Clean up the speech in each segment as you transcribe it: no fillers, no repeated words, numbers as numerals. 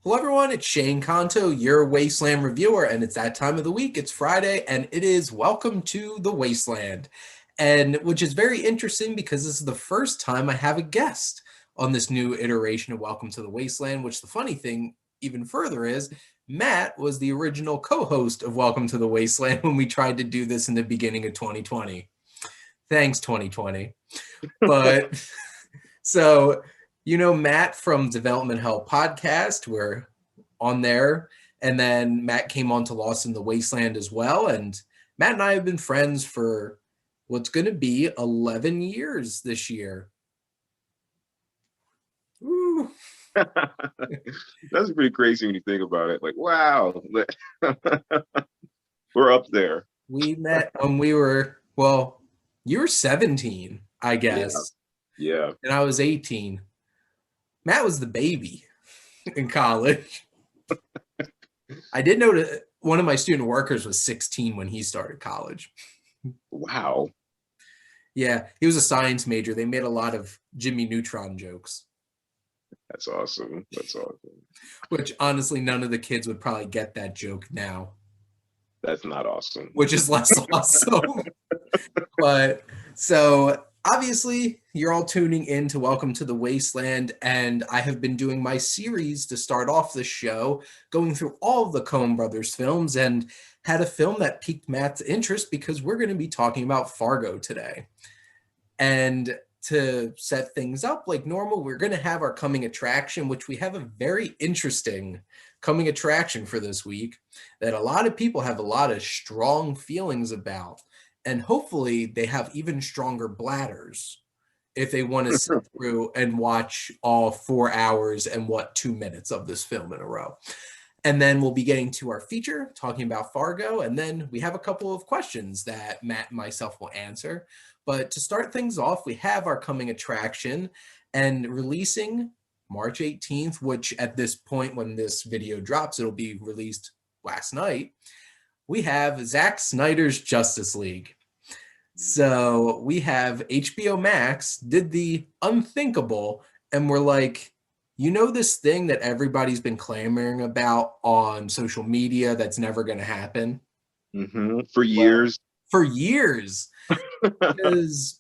Hello, everyone. It's Shane Kanto, your Wasteland Reviewer, and it's that time of the week. It's Friday, and it is Welcome to the Wasteland, and which is very interesting because this is the first time I have a guest on this new iteration of Welcome to the Wasteland. Which the funny thing, even further, is Matt was the original co-host of Welcome to the Wasteland when we tried to do this in the beginning of 2020. Thanks, 2020. But so, Matt from Development Hell Podcast, we're on there. And then Matt came on to Lost in the Wasteland as well. And Matt and I have been friends for what's going to be 11 years this year. Ooh. That's pretty crazy when you think about it. Like, wow, we're up there. We met when we were, well, you were 17, I guess. Yeah. And I was 18. Matt was the baby in college. I did know that one of my student workers was 16 when he started college. Wow. Yeah, he was a science major. They made a lot of Jimmy Neutron jokes. That's awesome. Which honestly, none of the kids would probably get that joke now. That's not awesome. Which is less awesome. But so obviously, you're all tuning in to Welcome to the Wasteland, and I have been doing my series to start off the show, going through all of the Coen brothers films, and had a film that piqued Matt's interest because we're going to be talking about Fargo today. And to set things up like normal, we're going to have our coming attraction, which we have a very interesting coming attraction for this week that a lot of people have a lot of strong feelings about. And hopefully they have even stronger bladders if they want to sit through and watch all 4 hours and 2 minutes of this film in a row. And then we'll be getting to our feature, talking about Fargo. And then we have a couple of questions that Matt and myself will answer. But to start things off, we have our coming attraction and releasing March 18th, which at this point when this video drops, it'll be released last night. We have Zack Snyder's Justice League. So we have HBO Max did the unthinkable, and we're like, this thing that everybody's been clamoring about on social media that's never going to happen? For years. For years. Because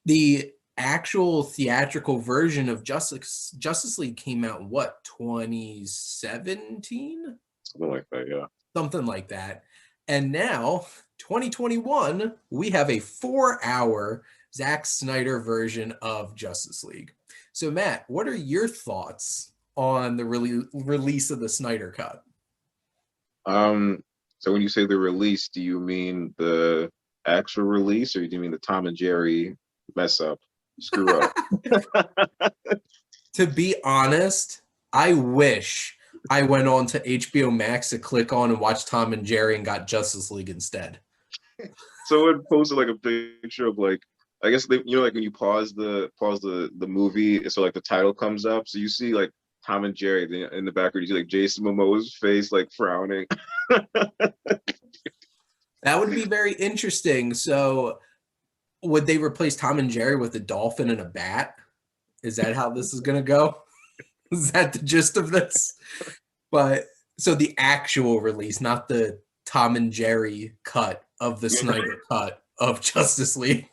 the actual theatrical version of Justice League came out, 2017? Something like that, yeah. Something like that. And now, 2021, we have a 4-hour Zack Snyder version of Justice League. So, Matt, what are your thoughts on the release of the Snyder Cut? So when you say the release, do you mean the actual release, or do you mean the Tom and Jerry mess up, screw up? To be honest, I wish I went on to HBO Max to click on and watch Tom and Jerry and got Justice League instead. So it posted like a picture of like, I guess like when you pause the movie, so like the title comes up, so you see like Tom and Jerry in the background. You see like Jason Momoa's face like frowning. That would be very interesting. So would they replace Tom and Jerry with a dolphin and a bat? Is that how this is going to go? Is that the gist of this? But so the actual release, not the Tom and Jerry cut of the Snyder cut of Justice League.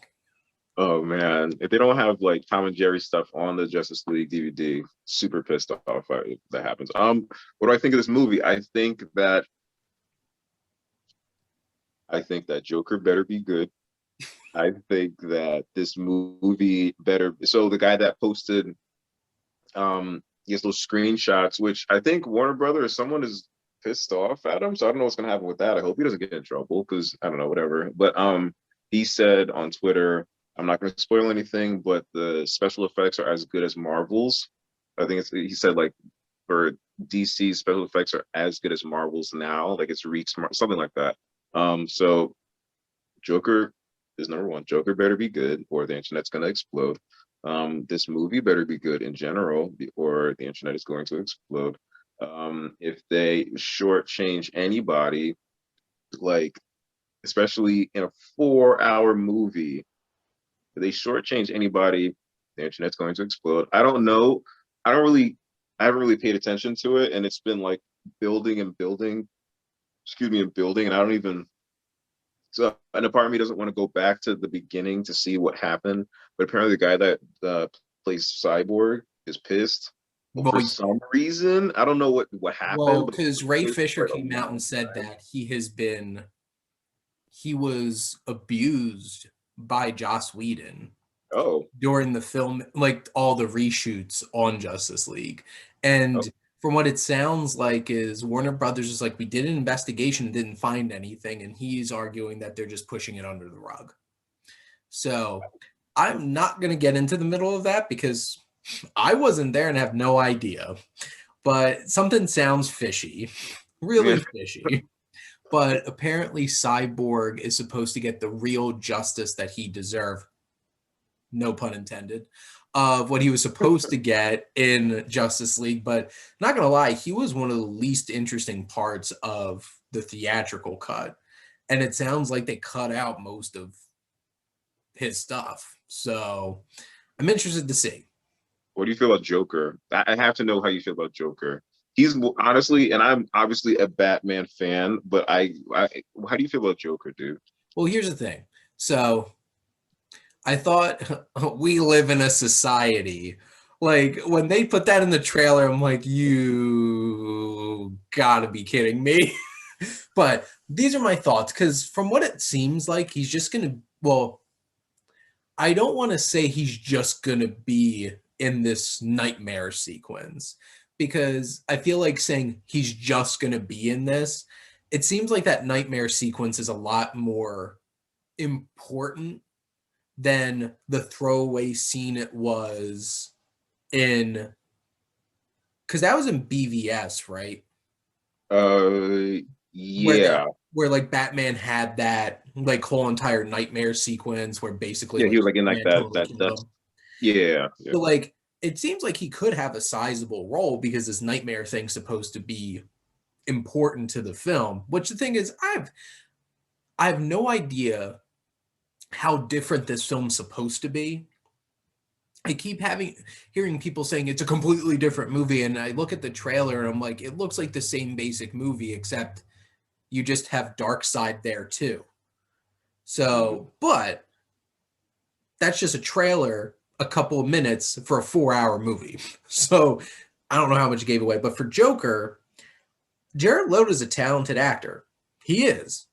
Oh man, if they don't have like Tom and Jerry stuff on the Justice League DVD, super pissed off if that happens. What do I think of this movie? I think that Joker better be good. I think that this movie better. So the guy that posted he has those screenshots, which I think Warner Brothers or someone is pissed off at him. So I don't know what's gonna happen with that. I hope he doesn't get in trouble because I don't know, whatever. But he said on Twitter, I'm not gonna spoil anything, but the special effects are as good as Marvel's. I think he said like for DC special effects are as good as Marvel's now, like it's reached something like that. So Joker is number one. Joker better be good or the internet's gonna explode. This movie better be good in general or the internet is going to explode. If they shortchange anybody, like especially in a 4-hour movie, if they shortchange anybody, the internet's going to explode. I don't know. I don't really I haven't really paid attention to it, and it's been like building and building, excuse me, and building, and I don't even. So, and a part of me doesn't want to go back to the beginning to see what happened, but apparently the guy that plays Cyborg is pissed. Well, for Well, some reason, I don't know what happened, but because Ray he's Fisher quite a came out and long said time. that he was abused by Joss Whedon Oh, during the film, like all the reshoots on Justice League. And oh, from what it sounds like is Warner Brothers is like, we did an investigation, didn't find anything, and he's arguing that they're just pushing it under the rug. So I'm not going to get into the middle of that because I wasn't there and have no idea. But something sounds fishy, yeah. really fishy. But apparently, Cyborg is supposed to get the real justice that he deserved, no pun intended, of what he was supposed to get in Justice League. But not gonna lie, he was one of the least interesting parts of the theatrical cut. And it sounds like they cut out most of his stuff. So I'm interested to see. What do you feel about Joker? I have to know how you feel about Joker. He's honestly, and I'm obviously a Batman fan, but how do you feel about Joker, dude? Well, here's the thing. So I thought we live in a society. Like when they put that in the trailer, I'm like, you gotta be kidding me. But these are my thoughts because from what it seems like, he's just gonna, well, I don't want to say he's just gonna be in this nightmare sequence because I feel like saying he's just gonna be in this, it seems like that nightmare sequence is a lot more important than the throwaway scene it was in, because that was in BVS, right? Uh, Where they yeah, where like Batman had that like whole entire nightmare sequence where basically yeah, he like was like in like Superman that totally that killed that's him. yeah, yeah. So like it seems like he could have a sizable role because this nightmare thing's supposed to be important to the film. Which the thing is, I have no idea how different this film's supposed to be. I keep hearing people saying it's a completely different movie, and I look at the trailer and I'm like, it looks like the same basic movie, except you just have Dark Side there too. Mhm. So, but that's just a trailer, a couple of minutes for a 4 hour movie. So I don't know how much it gave away, but for Joker, Jared Leto is a talented actor. He is.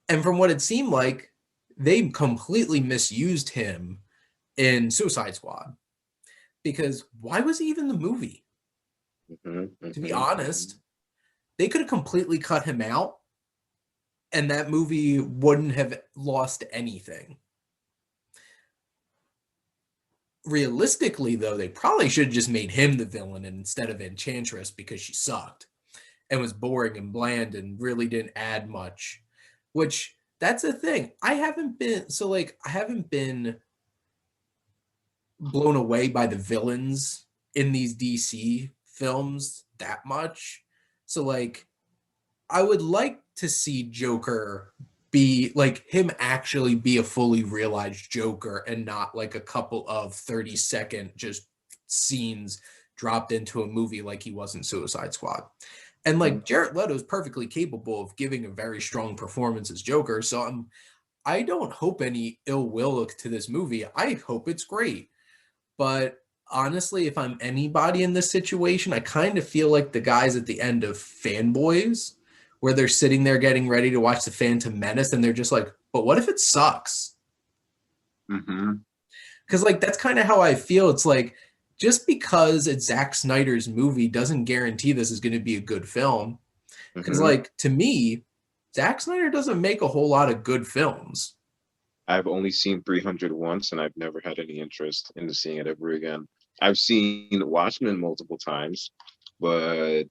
And from what it seemed like, they completely misused him in Suicide Squad. Because why was he even in the movie? Mhm, To be mhm, honest, mhm. they could have completely cut him out and that movie wouldn't have lost anything. Realistically, though, they probably should have just made him the villain instead of Enchantress because she sucked and was boring and bland and really didn't add much. Which that's the thing. I haven't been blown away by the villains in these DC films that much. So like I would like to see Joker be like him actually be a fully realized Joker and not like a couple of 30-second just scenes dropped into a movie like he was in Suicide Squad. And Mhm. like Jared Leto is perfectly capable of giving a very strong performance as Joker. So I don't hope any ill will to this movie. I hope it's great. But honestly, if I'm anybody in this situation, I kind of feel like the guys at the end of Fanboys, where they're sitting there getting ready to watch the Phantom Menace, and they're just like, but what if it sucks? Mhm. Because, like, that's kind of how I feel. It's like, just because it's Zack Snyder's movie doesn't guarantee this is going to be a good film. Because, Mhm. like, to me, Zack Snyder doesn't make a whole lot of good films. I've only seen 300 once, and I've never had any interest in seeing it ever again. I've seen Watchmen multiple times, but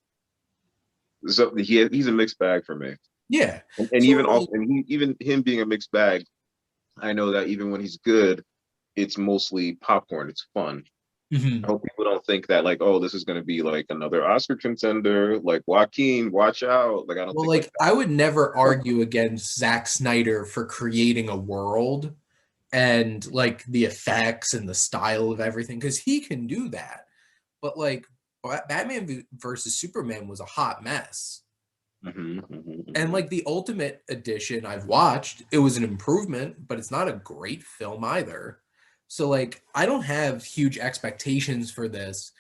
so he's a mixed bag for me. Yeah. And So, even like, also, and even him being a mixed bag, I know that even when he's good, it's mostly popcorn. It's fun. I mhm. hope people don't think that like, oh, this is going to be like another Oscar contender, like Joaquin, watch out. Like I don't Well, think like like I would never argue against Zack Snyder for creating a world and like the effects and the style of everything because he can do that. But like Batman versus Superman was a hot mess. And Mhm. like the Ultimate Edition I've watched, it was an improvement, but it's not a great film either. So like I don't have huge expectations for this.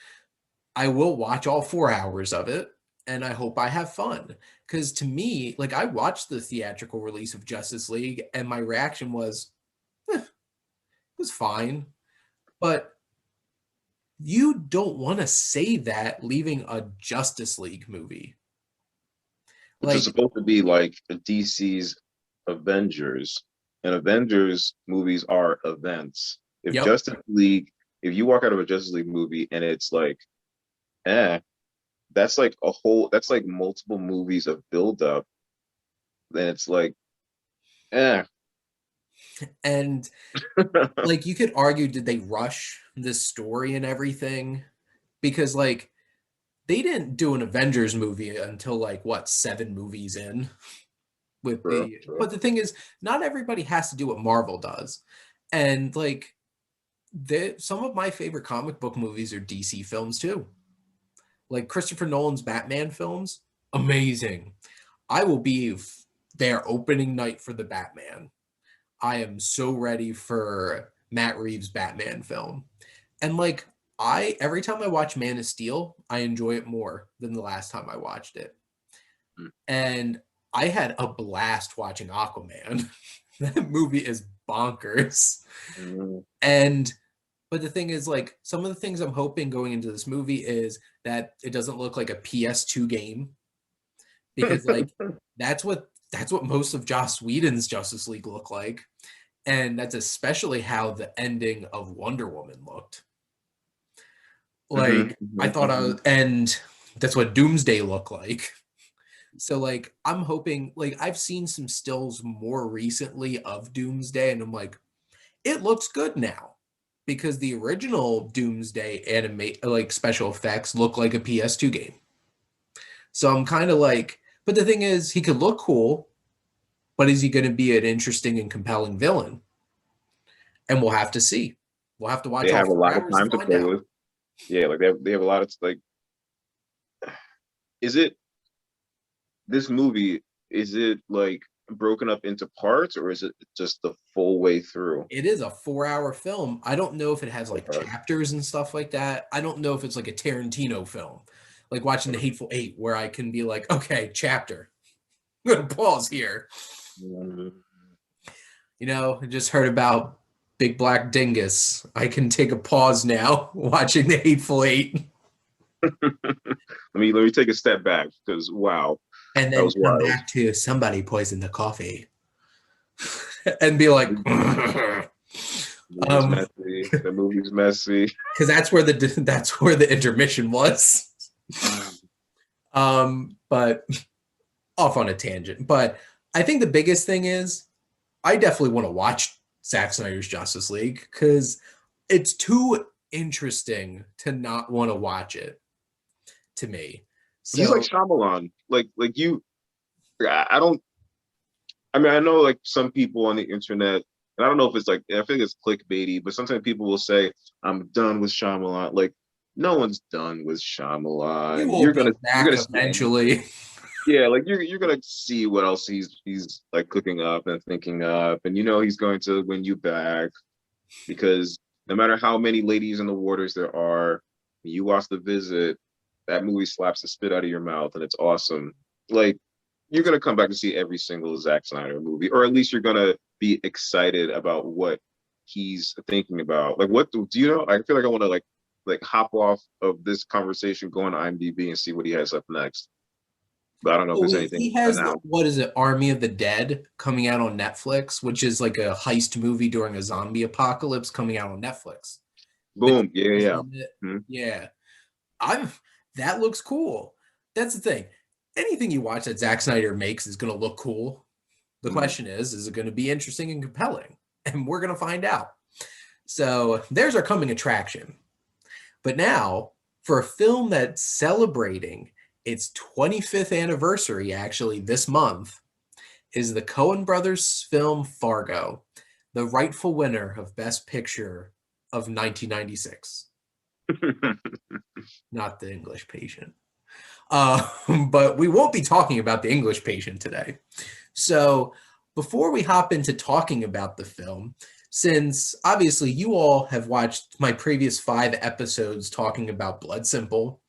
I will watch all 4 hours of it and I hope I have fun. Because to me, like I watched the theatrical release of Justice League and my reaction was, it was fine. But you don't want to say that leaving a Justice League movie. Which is Like, supposed to be like DC's Avengers, and Avengers movies are events. If yep. Justice League, if you walk out of a Justice League movie and it's like, eh, that's like a whole, that's like multiple movies of build up. Then it's like, eh. And like you could argue, did they rush this story and everything? Because like they didn't do an Avengers movie until like what, 7 movies in with True, the true. but the thing is, not everybody has to do what Marvel does. And like some of my favorite comic book movies are DC films too. Like Christopher Nolan's Batman films, amazing. I will be there opening night for the Batman. I am so ready for Matt Reeves' Batman film. And like I every time I watch Man of Steel, I enjoy it more than the last time I watched it. And I had a blast watching Aquaman. That movie is bonkers. Mm. And but the thing is like some of the things I'm hoping going into this movie is that it doesn't look like a PS2 game because like that's what most of Joss Whedon's Justice League look like. And that's especially how the ending of Wonder Woman looked. Mhm, Like I mhm, thought mhm. and that's what Doomsday looked like. So like I'm hoping like I've seen some stills more recently of Doomsday and I'm like, it looks good now. Because the original Doomsday animate like special effects look like a PS2 game. So I'm kind of like, but the thing is, he could look cool, but is he going to be an interesting and compelling villain? And we'll have to see. We'll have to watch They all have a four lot of hours to time to find play out. with. Yeah, like they have a lot of like. Is it this movie? Is it like broken up into parts, or is it just the full way through? It is a 4 hour film. I don't know if it has like Okay. chapters and stuff like that. I don't know if it's like a Tarantino film, like watching The Hateful Eight, where I can be like, okay, chapter. I'm going to pause here. Mhm. I just heard about Big Black Dingus. I can take a pause now watching The Hateful Eight Let me take a step back because wow, and that then was come wild. back to somebody poisoned the coffee and be like, The movie's um, messy. The movie's messy. because that's where the intermission was. But off on a tangent. But I think the biggest thing is I definitely want to watch Zack Snyder's Justice League because it's too interesting to not want to watch it to me. He's like So Shyamalan. Like you. I don't. I mean, I know like some people on the internet, and I don't know if it's like I think it's clickbaity, but sometimes people will say, "I'm done with Shyamalan." Like, no one's done with you Shyamalan. will You're be you're back gonna see, eventually. yeah, like you're gonna see what else he's like cooking up and thinking up, and you know he's going to win you back because no matter how many ladies in the waters there are, you watch The Visit, that movie slaps the spit out of your mouth, and it's awesome. Like you're gonna come back and see every single Zack Snyder movie, or at least you're gonna be excited about what he's thinking about. Like, what do you know? I feel like I want to like hop off of this conversation, go on IMDb, and see what he has up next. But I don't know if Oh, there's he anything has announced. what is it, Army of the Dead coming out on Netflix, which is like a heist movie during a zombie apocalypse coming out on Netflix. But Boom, yeah, he's yeah. in it. Hmm. Yeah, I'm. That looks cool. That's the thing. Anything you watch that Zack Snyder makes is going to look cool. The Hmm. question is it going to be interesting and compelling? And we're going to find out. So there's our coming attraction. But now, for a film that's celebrating its 25th anniversary, actually, this month, is the Coen brothers film Fargo, the rightful winner of Best Picture of 1996. not the English Patient. But we won't be talking about the English Patient today. So before we hop into talking about the film, since obviously you all have watched my previous 5 episodes talking about Blood Simple,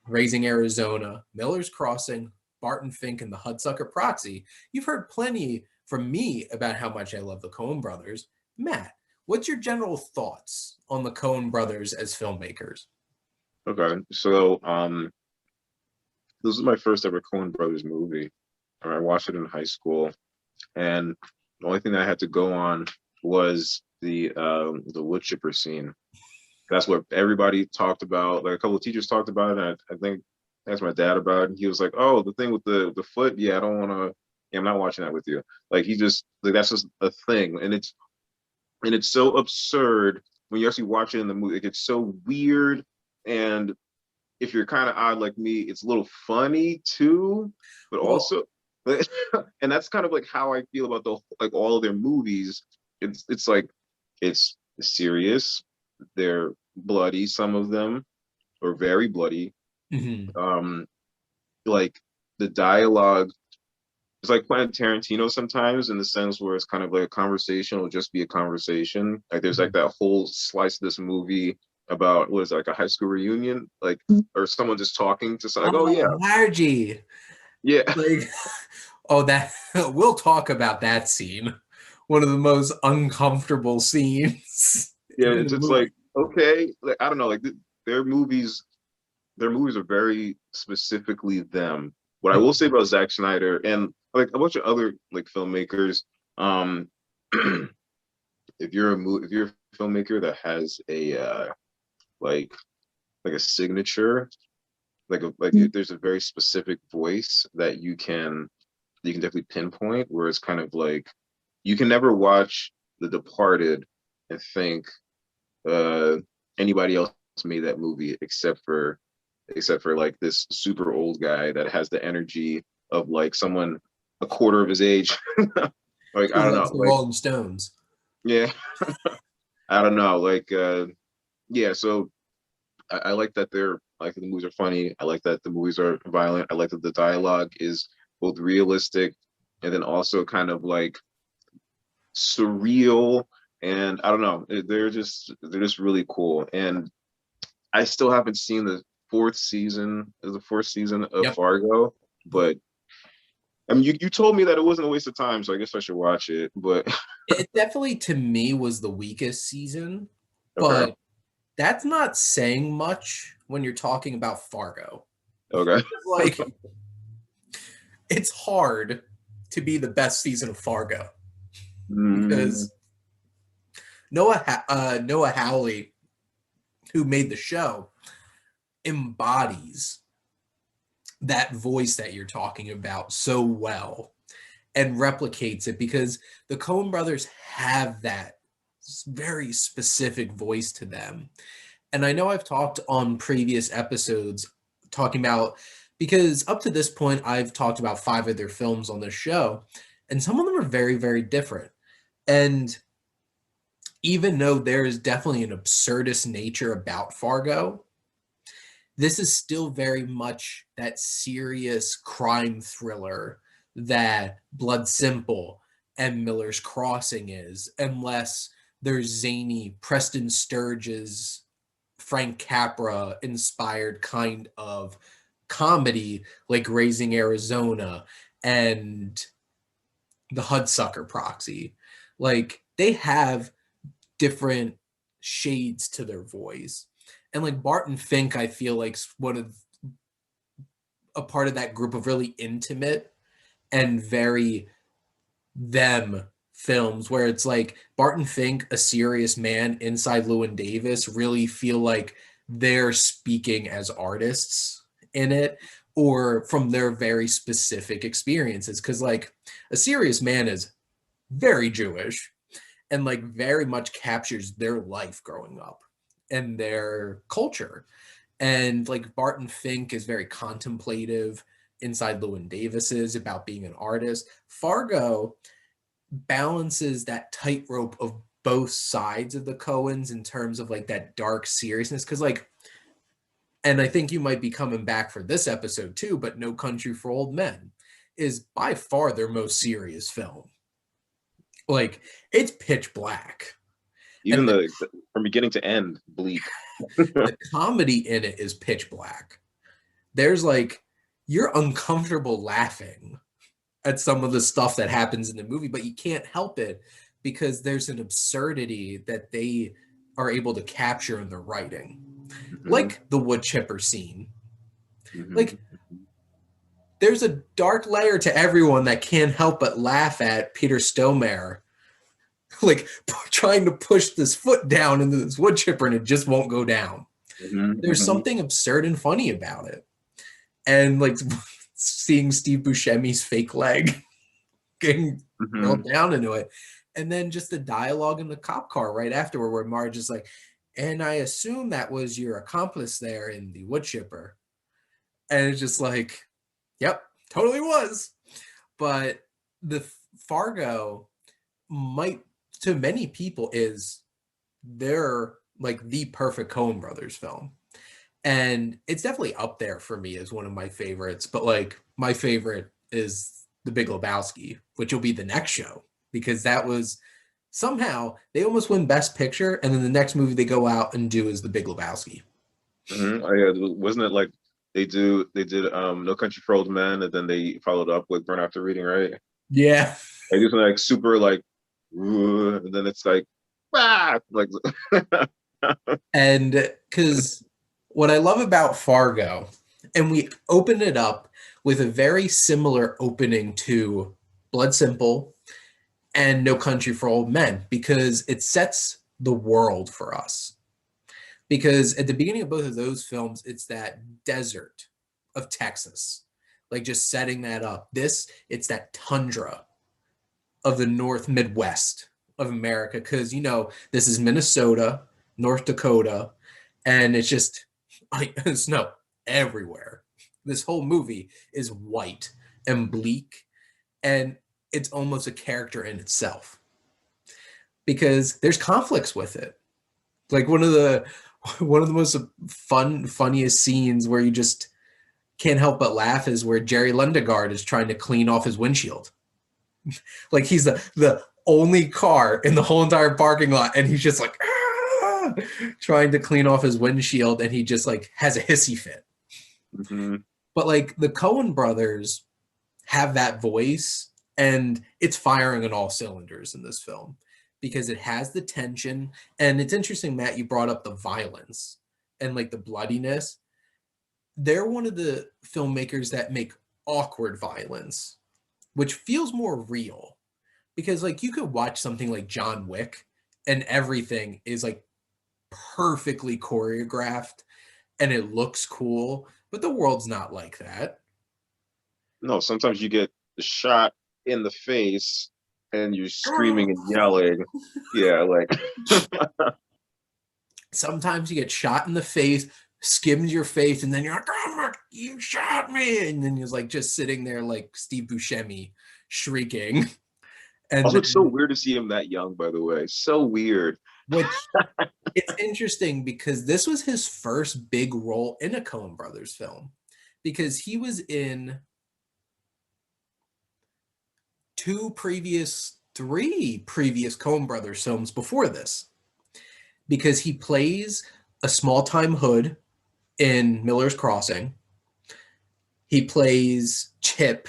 Raising Arizona, Miller's Crossing, Barton Fink, and the Hudsucker Proxy, you've heard plenty from me about how much I love the Coen brothers. Matt, what's your general thoughts on the Coen brothers as filmmakers? Okay, so this was my first ever Coen Brothers movie. I watched it in high school, and the only thing that I had to go on was the wood chipper scene. That's what everybody talked about. Like a couple of teachers talked about it. And I think asked my dad about it. He was like, "Oh, the thing with the foot. Yeah, I don't want to. Yeah, I'm not watching that with you." Like he just like that's just a thing, and it's so absurd when you actually watch it in the movie. It gets so weird, and if you're kind of odd like me, it's a little funny too, but Well, also, and that's kind of like how I feel about the like all of their movies. It's like it's serious. They're bloody. Some of them are very bloody. mhm. Um, like the dialogue it's like Quentin Tarantino sometimes in the sense where it's kind of like a conversation will just be a conversation. Like there's like that whole slice of this movie about what is it, like a high school reunion, like or someone just talking to someone like, oh yeah, Margie. yeah, Like, oh, that we'll talk about that scene. One of the most uncomfortable scenes yeah. in It's the just movie. like okay, like I don't know, like their movies, their movies are very specifically them. What I will say about Zack Snyder and like a bunch of other like filmmakers, um, if you're a filmmaker that has a like like a signature like there's a very specific voice that you can definitely pinpoint where it's kind of like you can never watch The Departed and think uh anybody else made that movie except for like this super old guy that has the energy of like someone a quarter of his age. Like I Who don't know loves the like Rolling Stones? yeah. I don't know like yeah so I like that I like that the movies are funny. I like that the movies are violent. I like that the dialogue is both realistic and then also kind of like surreal. And I don't know, they're just really cool. And I still haven't seen the fourth season of Yep. Fargo, but I mean you told me that it wasn't a waste of time, so I guess I should watch it. But It definitely, to me, was the weakest season, okay, but that's not saying much when you're talking about Fargo. okay. Like, it's hard to be the best season of Fargo Mm, because Noah Hawley, who made the show, embodies that voice that you're talking about so well and replicates it because the Coen brothers have that very specific voice to them. And I know I've talked on previous episodes talking about because up to this point I've talked about 5 of their films on this show and some of them are very very different. And even though there is definitely an absurdist nature about Fargo, this is still very much that serious crime thriller that Blood Simple and Miller's Crossing is, unless there's zany Preston Sturges, Frank Capra inspired kind of comedy like Raising Arizona and the Hudsucker Proxy. Like they have different shades to their voice. And like Barton Fink, I feel like one of a part of that group of really intimate and very them films where it's like Barton Fink, a serious man inside Llewyn Davis, really feel like they're speaking as artists in it or from their very specific experiences. Cause like a serious man is very Jewish and like very much captures their life growing up and their culture. And like Barton Fink is very contemplative inside Llewyn Davis's about being an artist. Fargo balances that tightrope of both sides of the Coens in terms of like that dark seriousness. Cause like and I think you might be coming back for this episode too, but No Country for Old Men is by far their most serious film. Like, it's pitch black. Even And from beginning to end, bleak. the comedy in it is pitch black. There's like, you're uncomfortable laughing at some of the stuff that happens in the movie, but you can't help it because there's an absurdity that they are able to capture in the writing. Like the wood chipper scene. Like, there's a dark layer to everyone that can't help but laugh at Peter Stormare, like trying to push this foot down into this wood chipper and it just won't go down. There's something absurd and funny about it. And like seeing Steve Buscemi's fake leg getting drilled down into it. And then just the dialogue in the cop car right afterward where Marge is like, and I assume that was your accomplice there in the wood chipper. And it's just like, yep, totally was. But the Fargo might, to many people, is they're like the perfect Coen Brothers film. And it's definitely up there for me as one of my favorites. But like, my favorite is The Big Lebowski, which will be the next show, because that was somehow they almost win Best Picture, and then the next movie they go out and do is The Big Lebowski. Oh, yeah, wasn't it like they did No Country for Old Men, and then they followed up with Burn After Reading, right? Yeah. They do something like super like, and then it's like, like. And because what I love about Fargo, and we open it up with a very similar opening to Blood Simple and No Country for Old Men, because it sets the world for us. Because at the beginning of both of those films, it's that desert of Texas, like just setting that up. It's that tundra of the North Midwest of America, because, you know, this is Minnesota, North Dakota, and it's just like snow everywhere. This whole movie is white and bleak, and it's almost a character in itself because there's conflicts with it. Like one of the most funniest scenes where you just can't help but laugh is where Jerry Lundegaard is trying to clean off his windshield. Like he's the only car in the whole entire parking lot, and he's just like trying to clean off his windshield, and he just like has a hissy fit. But like the Coen brothers have that voice, and it's firing on all cylinders in this film because it has the tension. And it's interesting, Matt, you brought up the violence and like the bloodiness. They're one of the filmmakers that make awkward violence, which feels more real, because like you could watch something like John Wick and everything is like perfectly choreographed and it looks cool, but the world's not like that. No, sometimes you get shot in the face and you're screaming and yelling. Yeah, like sometimes you get shot in the face, skims your face, and then you're like, oh, you shot me. And then you're like just sitting there like Steve Buscemi shrieking. And also, then, it's so weird to see him that young, by the way. So weird. which it's interesting because this was his first big role in a Coen Brothers film, because he was in three previous Coen Brothers films before this, because he plays a small-time hood in Miller's Crossing. He plays Chip,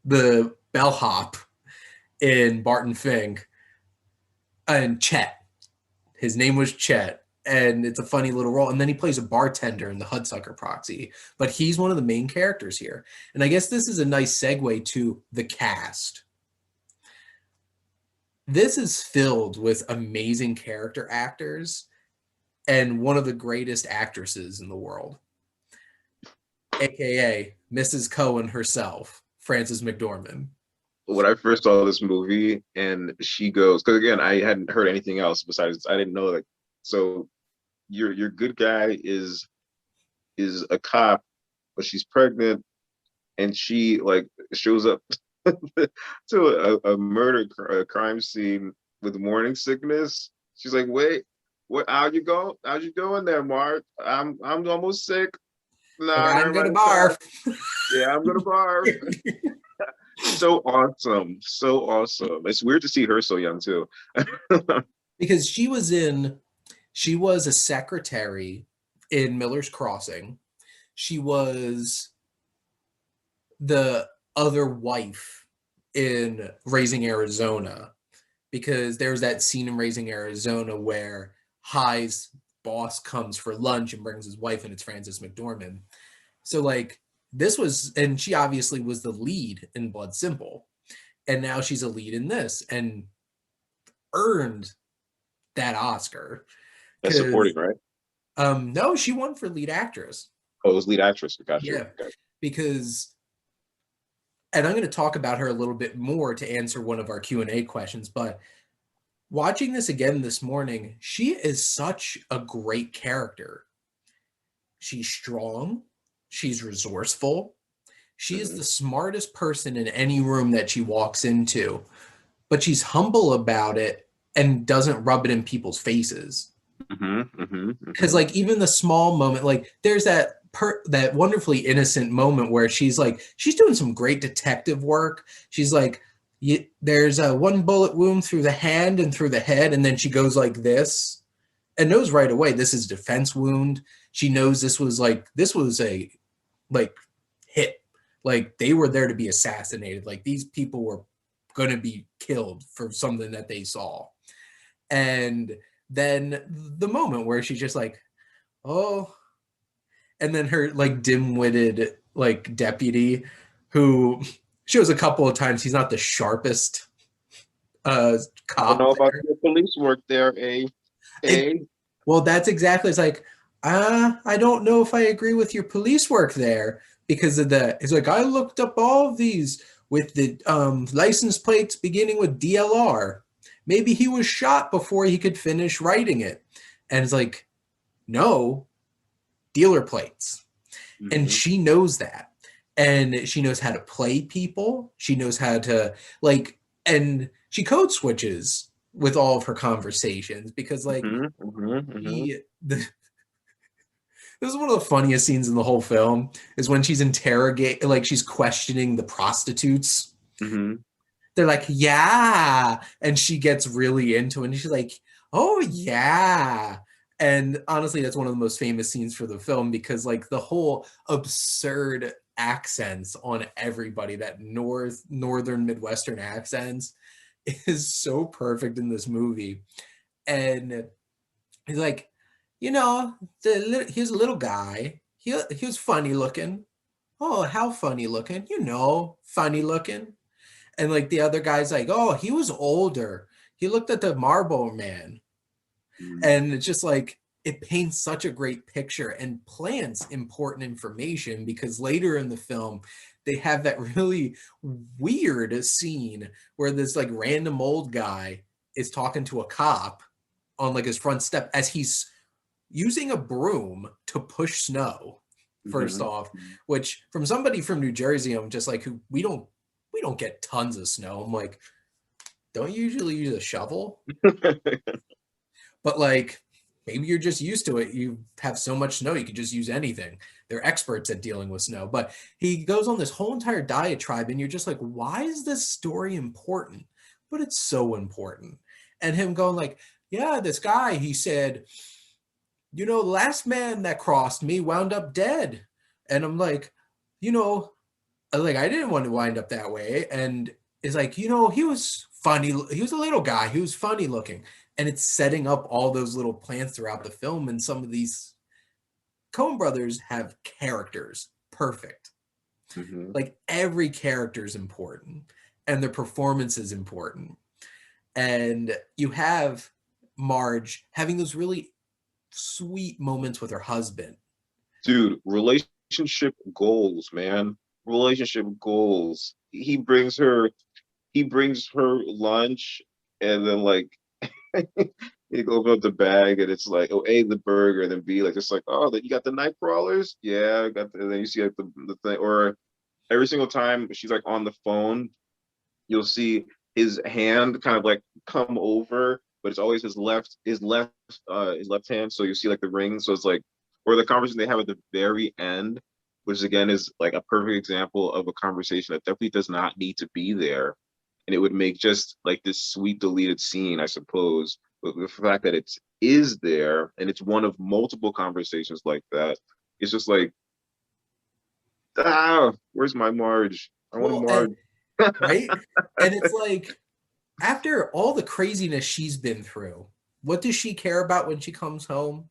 the bellhop, in Barton Fink, and Chet. His name was Chet, and it's a funny little role. And then he plays a bartender in the Hudsucker Proxy, but he's one of the main characters here. And I guess this is a nice segue to the cast. This is filled with amazing character actors and one of the greatest actresses in the world, aka Mrs. Coen herself, Frances McDormand. When I first saw this movie and she goes, because again, I hadn't heard anything else besides, I didn't know, like, so your good guy is a cop, but she's pregnant, and she like shows up to a murder crime scene with morning sickness. She's like, wait, What? How you going there, Mark? I'm almost sick. Like, Nah, I'm never gonna mind. It's barf. fine. Yeah, I'm gonna barf. So awesome, so awesome. It's weird to see her so young too. Because she was a secretary in Miller's Crossing. She was the other wife in Raising Arizona, because there's that scene in Raising Arizona where High's boss comes for lunch and brings his wife, and it's Frances McDormand. So like this was, and she obviously was the lead in Blood Simple, and now she's a lead in this and earned that Oscar. That's Because supporting, right? no, she won for lead actress. Oh, it was lead actress. Got you. Yeah, because, and I'm going to talk about her a little bit more to answer one of our Q&A questions, but watching this again this morning, she is such a great character. She's strong, she's resourceful, she is the smartest person in any room that she walks into, but she's humble about it and doesn't rub it in people's faces. Because like even the small moment, like there's that wonderfully innocent moment where she's like, she's doing some great detective work. She's like, there's a one bullet wound through the hand and through the head, and then she goes like this and knows right away this is a defense wound. She knows this was a like hit, like they were there to be assassinated, like these people were going to be killed for something that they saw. And then the moment where she's just like, oh, and then her like dim-witted like deputy who shows a couple of times he's not the sharpest I don't cop know about there. your police work there, eh? Eh? Well, that's exactly, it's like, I don't know if I agree with your police work there because of that. It's like, I looked up all of these with the license plates beginning with DLR. Maybe he was shot before he could finish writing it. And it's like, no, dealer plates. And she knows that. And she knows how to play people. She knows how to like, and she code switches with all of her conversations because like the this is one of the funniest scenes in the whole film is when she's like she's questioning the prostitutes. They're like, yeah. And she gets really into it. And she's like, oh, yeah. And honestly, that's one of the most famous scenes for the film because, like, the whole absurd accents on everybody, that northern Midwestern accents, is so perfect in this movie. And he's like, here's a little guy. He was funny looking. Oh, how funny looking. Funny looking. And like the other guy's like, oh, he was older. He looked at the Marlboro Man. And it's just like, it paints such a great picture and plants important information because later in the film, they have that really weird scene where this like random old guy is talking to a cop on like his front step as he's using a broom to push snow, first off, which from somebody from New Jersey, I'm just like, we don't get tons of snow. I'm like, don't you usually use a shovel? But like, maybe you're just used to it. You have so much snow, you could just use anything. They're experts at dealing with snow. But he goes on this whole entire diatribe, and you're just like, why is this story important? But it's so important. And him going like, yeah, this guy, he said, the last man that crossed me wound up dead. And I'm like, like I didn't want to wind up that way. And it's like, he was funny. He was a little guy. He was funny looking. And it's setting up all those little plans throughout the film. And some of these Coen brothers have characters. Perfect. Like every character is important and their performance is important. And you have Marge having those really sweet moments with her husband. Dude, relationship goals, man. Relationship goals. He brings her lunch and then like he opens up the bag and it's like, oh, A, the burger, and then B, like it's like, oh, that you got the night crawlers? Yeah, I got and then you see like the thing, or every single time she's like on the phone, you'll see his hand kind of like come over but it's always his left hand. So you see like the ring. So it's like, or the conversation they have at the very end, which again is like a perfect example of a conversation that definitely does not need to be there. And it would make just like this sweet deleted scene, I suppose. But the fact that it is there and it's one of multiple conversations like that, it's just like, where's my Marge? I want a Well, and Marge. right? And it's like after all the craziness she's been through, what does she care about when she comes home?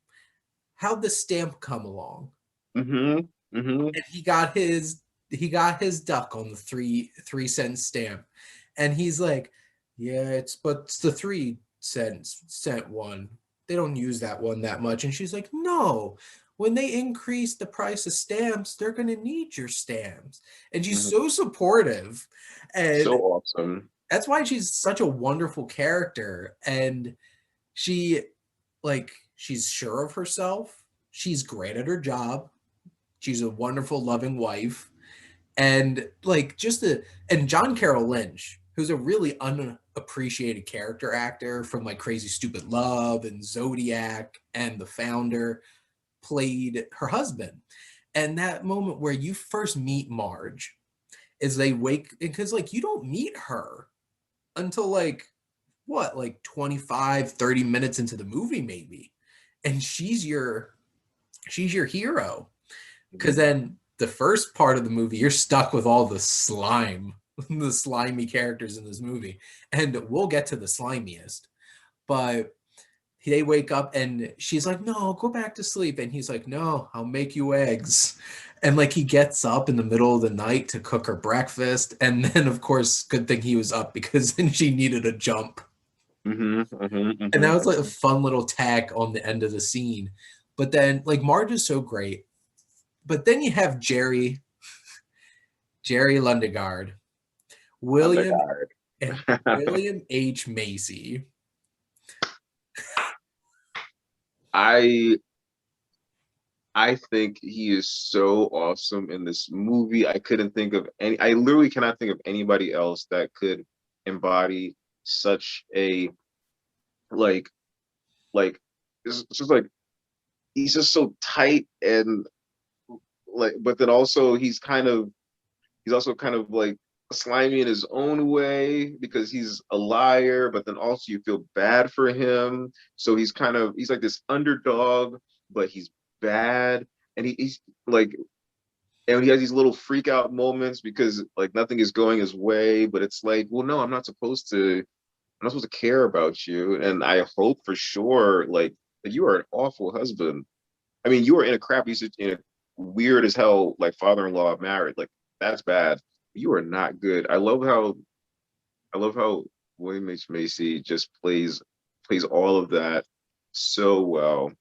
How'd the stamp come along? Mm-hmm. Mm-hmm. And he got his duck on the three cent stamp. And he's like, yeah, it's the 3 cent one. They don't use that one that much. And she's like, no, when they increase the price of stamps, they're gonna need your stamps. And she's Mm-hmm. so supportive. So And awesome. that's why she's such a wonderful character. And she she's sure of herself. She's great at her job. She's a wonderful, loving wife. And and John Carroll Lynch, who's a really unappreciated character actor from like Crazy Stupid Love and Zodiac and The Founder, played her husband. And that moment where you first meet Marge is they wake, because like you don't meet her until like what, like 25, 30 minutes into the movie maybe. And she's your hero. Because Mhm. then the first part of the movie, you're stuck with all the slime, the slimy characters in this movie. And we'll get to the slimiest. But they wake up and she's like, no, go back to sleep. And he's like, no, I'll make you eggs. And like he gets up in the middle of the night to cook her breakfast. And then, of course, good thing he was up because then she needed a jump. Mhm, mhm, And that mhm, was like a mhm. fun little tack on the end of the scene. But then, like, Marge is so great. But then you have Jerry Lundegaard, William Undercard. and William H. Macy. I I think he is so awesome in this movie. I couldn't think of any. I literally cannot think of anybody else that could embody such a like like it's just like he's just so tight and like, but then also he's also kind of like slimy in his own way because he's a liar, but then also you feel bad for him. So he's like this underdog, but he's bad. And he's like, and he has these little freak out moments because like nothing is going his way, but it's like, well, no, I'm not supposed to care about you. And I hope for sure, like, that you are an awful husband. I mean, you are in a in a weird as hell, like father-in-law married. Like, that's bad. You are not good. I love how William H. Macy just plays all of that so well.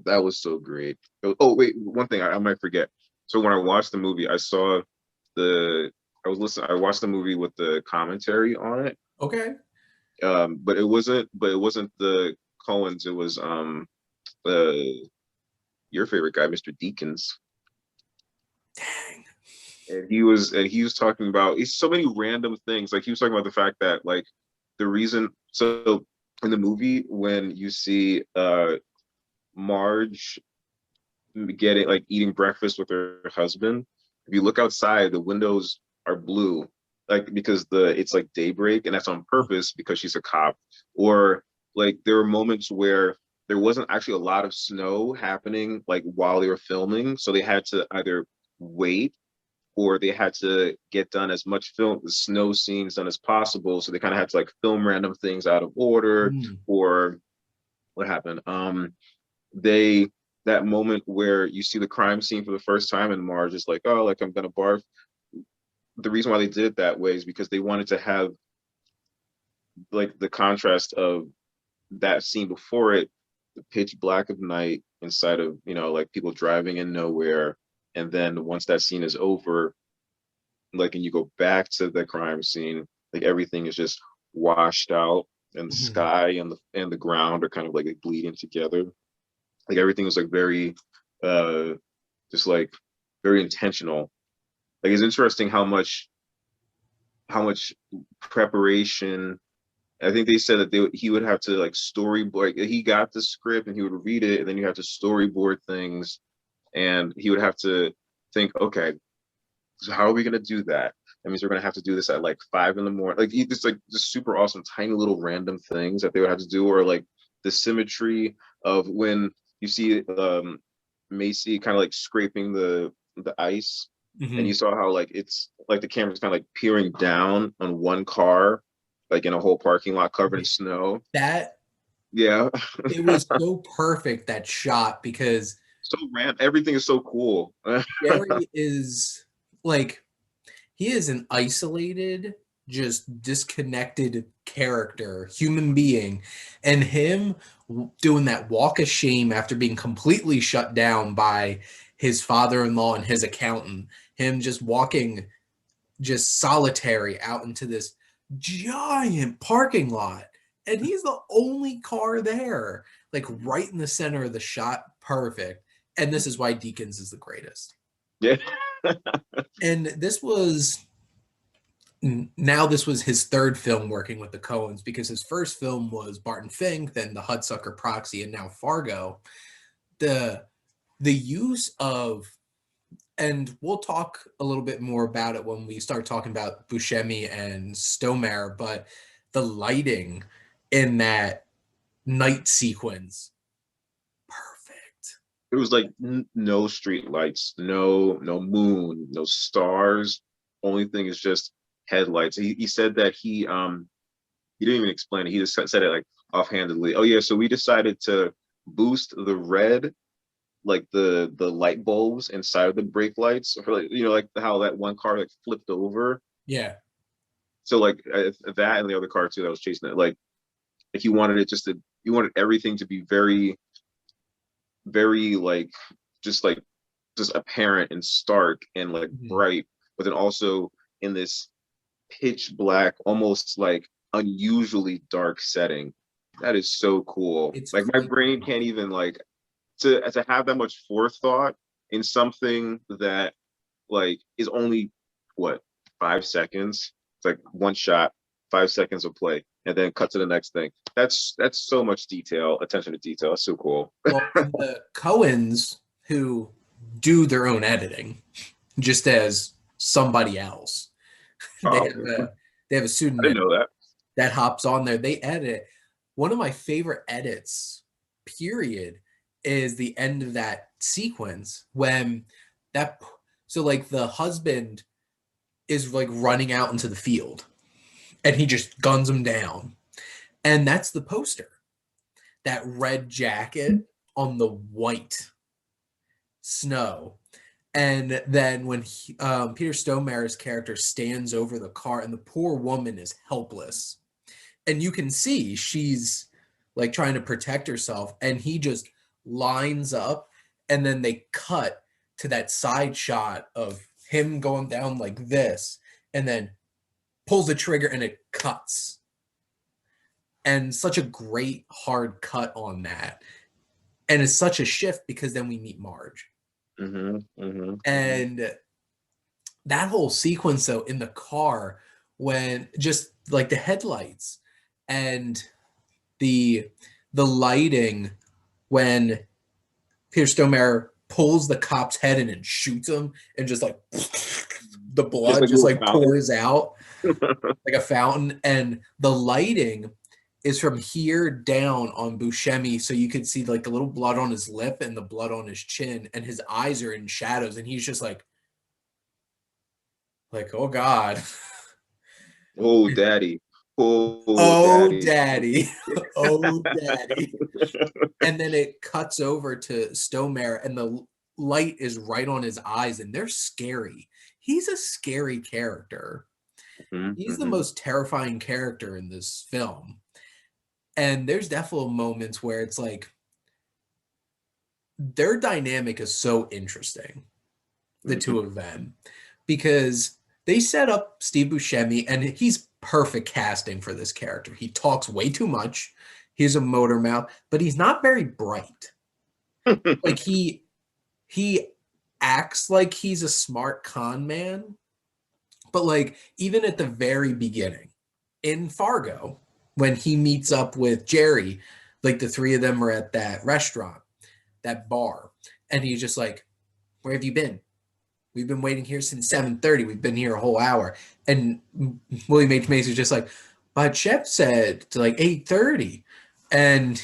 That was so great. Oh wait, one thing I might forget. So when I watched the movie, the I watched the movie with the commentary on it. Okay. But it wasn't the Coens. It was uh your favorite guy, Mr. Deakins. Dang. And he was talking about he's so many random things. Like he was talking about the fact that like the reason so in the movie when you see Marge getting like eating breakfast with her husband, if you look outside, the windows are blue, like because the it's like daybreak, and that's on purpose because she's a cop. Or like there were moments where there wasn't actually a lot of snow happening like while they were filming, so they had to either wait or they had to get done as much film snow scenes done as possible. So they kind of had to like film random things out of order Mm. or what happened. They that moment where you see the crime scene for the first time and Marge is like, oh, like I'm gonna barf. The reason why they did it that way is because they wanted to have like the contrast of that scene before it, the pitch black of night inside of, like people driving in nowhere. And then once that scene is over, like and you go back to the crime scene, like everything is just washed out and the Mhm. sky and the ground are kind of like bleeding together. Like everything was like very uh just like very intentional. Like it's interesting how much preparation I think they said that he would have to like storyboard. He got the script and he would read it, and then you have to storyboard things, and he would have to think, okay, so how are we gonna do that? That means we're gonna have to do this at like 5 in the morning. Like just super awesome, tiny little random things that they would have to do, or like the symmetry of when you see Macy kind of like scraping the ice, and you Mhm. saw how like it's like the camera's kind of like peering down on one car, like in a whole parking lot covered in snow. That Yeah. it was so perfect, that shot, because So random. Everything is so cool. Jerry is like, he is an isolated, just disconnected character, human being, and him doing that walk of shame after being completely shut down by his father-in-law and his accountant, him just walking just solitary out into this giant parking lot, and he's the only car there, like right in the center of the shot, perfect. And this is why Deakins is the greatest. Yeah. And this was his third film working with the Coens, because his first film was Barton Fink, then The Hudsucker Proxy, and now Fargo. The use of, and we'll talk a little bit more about it when we start talking about Buscemi and Stomer, but the lighting in that night sequence, perfect. It was like no street lights, no moon, no stars. Only thing is just headlights. He said that he didn't even explain it. He just said it like offhandedly. Oh yeah, so we decided to boost the red, like the light bulbs inside of the brake lights, or like like how that one car like flipped over. Yeah. So like that and the other car too that was chasing it. Like he wanted it just to he wanted everything to be very very like just apparent and stark and like Mhm. bright, but then also in this pitch black, almost like unusually dark setting. That is so cool. It's Like my crazy. brain can't even like to have that much forethought in something that like is only what 5 seconds. It's like one shot, 5 seconds of play, and then cut to the next thing. That's so much detail, attention to detail. That's so cool. Well, and the Coens, who do their own editing just as somebody else, they Oh, have a they have a I didn't pseudonym know that. that hops on there. They edit. One of my favorite edits, period, is the end of that sequence when that so like the husband is like running out into the field and he just guns him down. And that's the poster. That red jacket on the white snow. And then when Peter Stormare's character stands over the car and the poor woman is helpless, and you can see she's like trying to protect herself, and he just lines up, and then they cut to that side shot of him going down like this, and then pulls the trigger and it cuts. And such a great hard cut on that. And it's such a shift because then we meet Marge. Mm-hmm, mm-hmm, mm-hmm. And that whole sequence though in the car, when just like the headlights and the lighting, when Peter Stormare pulls the cop's head in and shoots him, and just like the Just blood like a just little like fountain. pours out like a fountain. And the lighting is from here down on Buscemi, so you could see like a little blood on his lip and the blood on his chin, and his eyes are in shadows, and he's just like, oh God. Oh, daddy. Oh, Oh daddy. daddy. Oh daddy. And then it cuts over to Stomare, and the light is right on his eyes, and they're scary. He's a scary character. Mm-hmm, He's the mm-hmm. most terrifying character in this film. And there's definitely moments where it's like their dynamic is so interesting, the Mm-hmm. two of them, because they set up Steve Buscemi, and he's perfect casting for this character. He talks way too much. He's a motor mouth, but he's not very bright. Like he acts like he's a smart con man, but like even at the very beginning in Fargo, when he meets up with Jerry, like the three of them are at that restaurant, that bar, and he's just like, "Where have you been? We've been waiting here since 7:30. We've been here a whole hour." And William H. Macy's just like, "But Chef said to like 8:30." And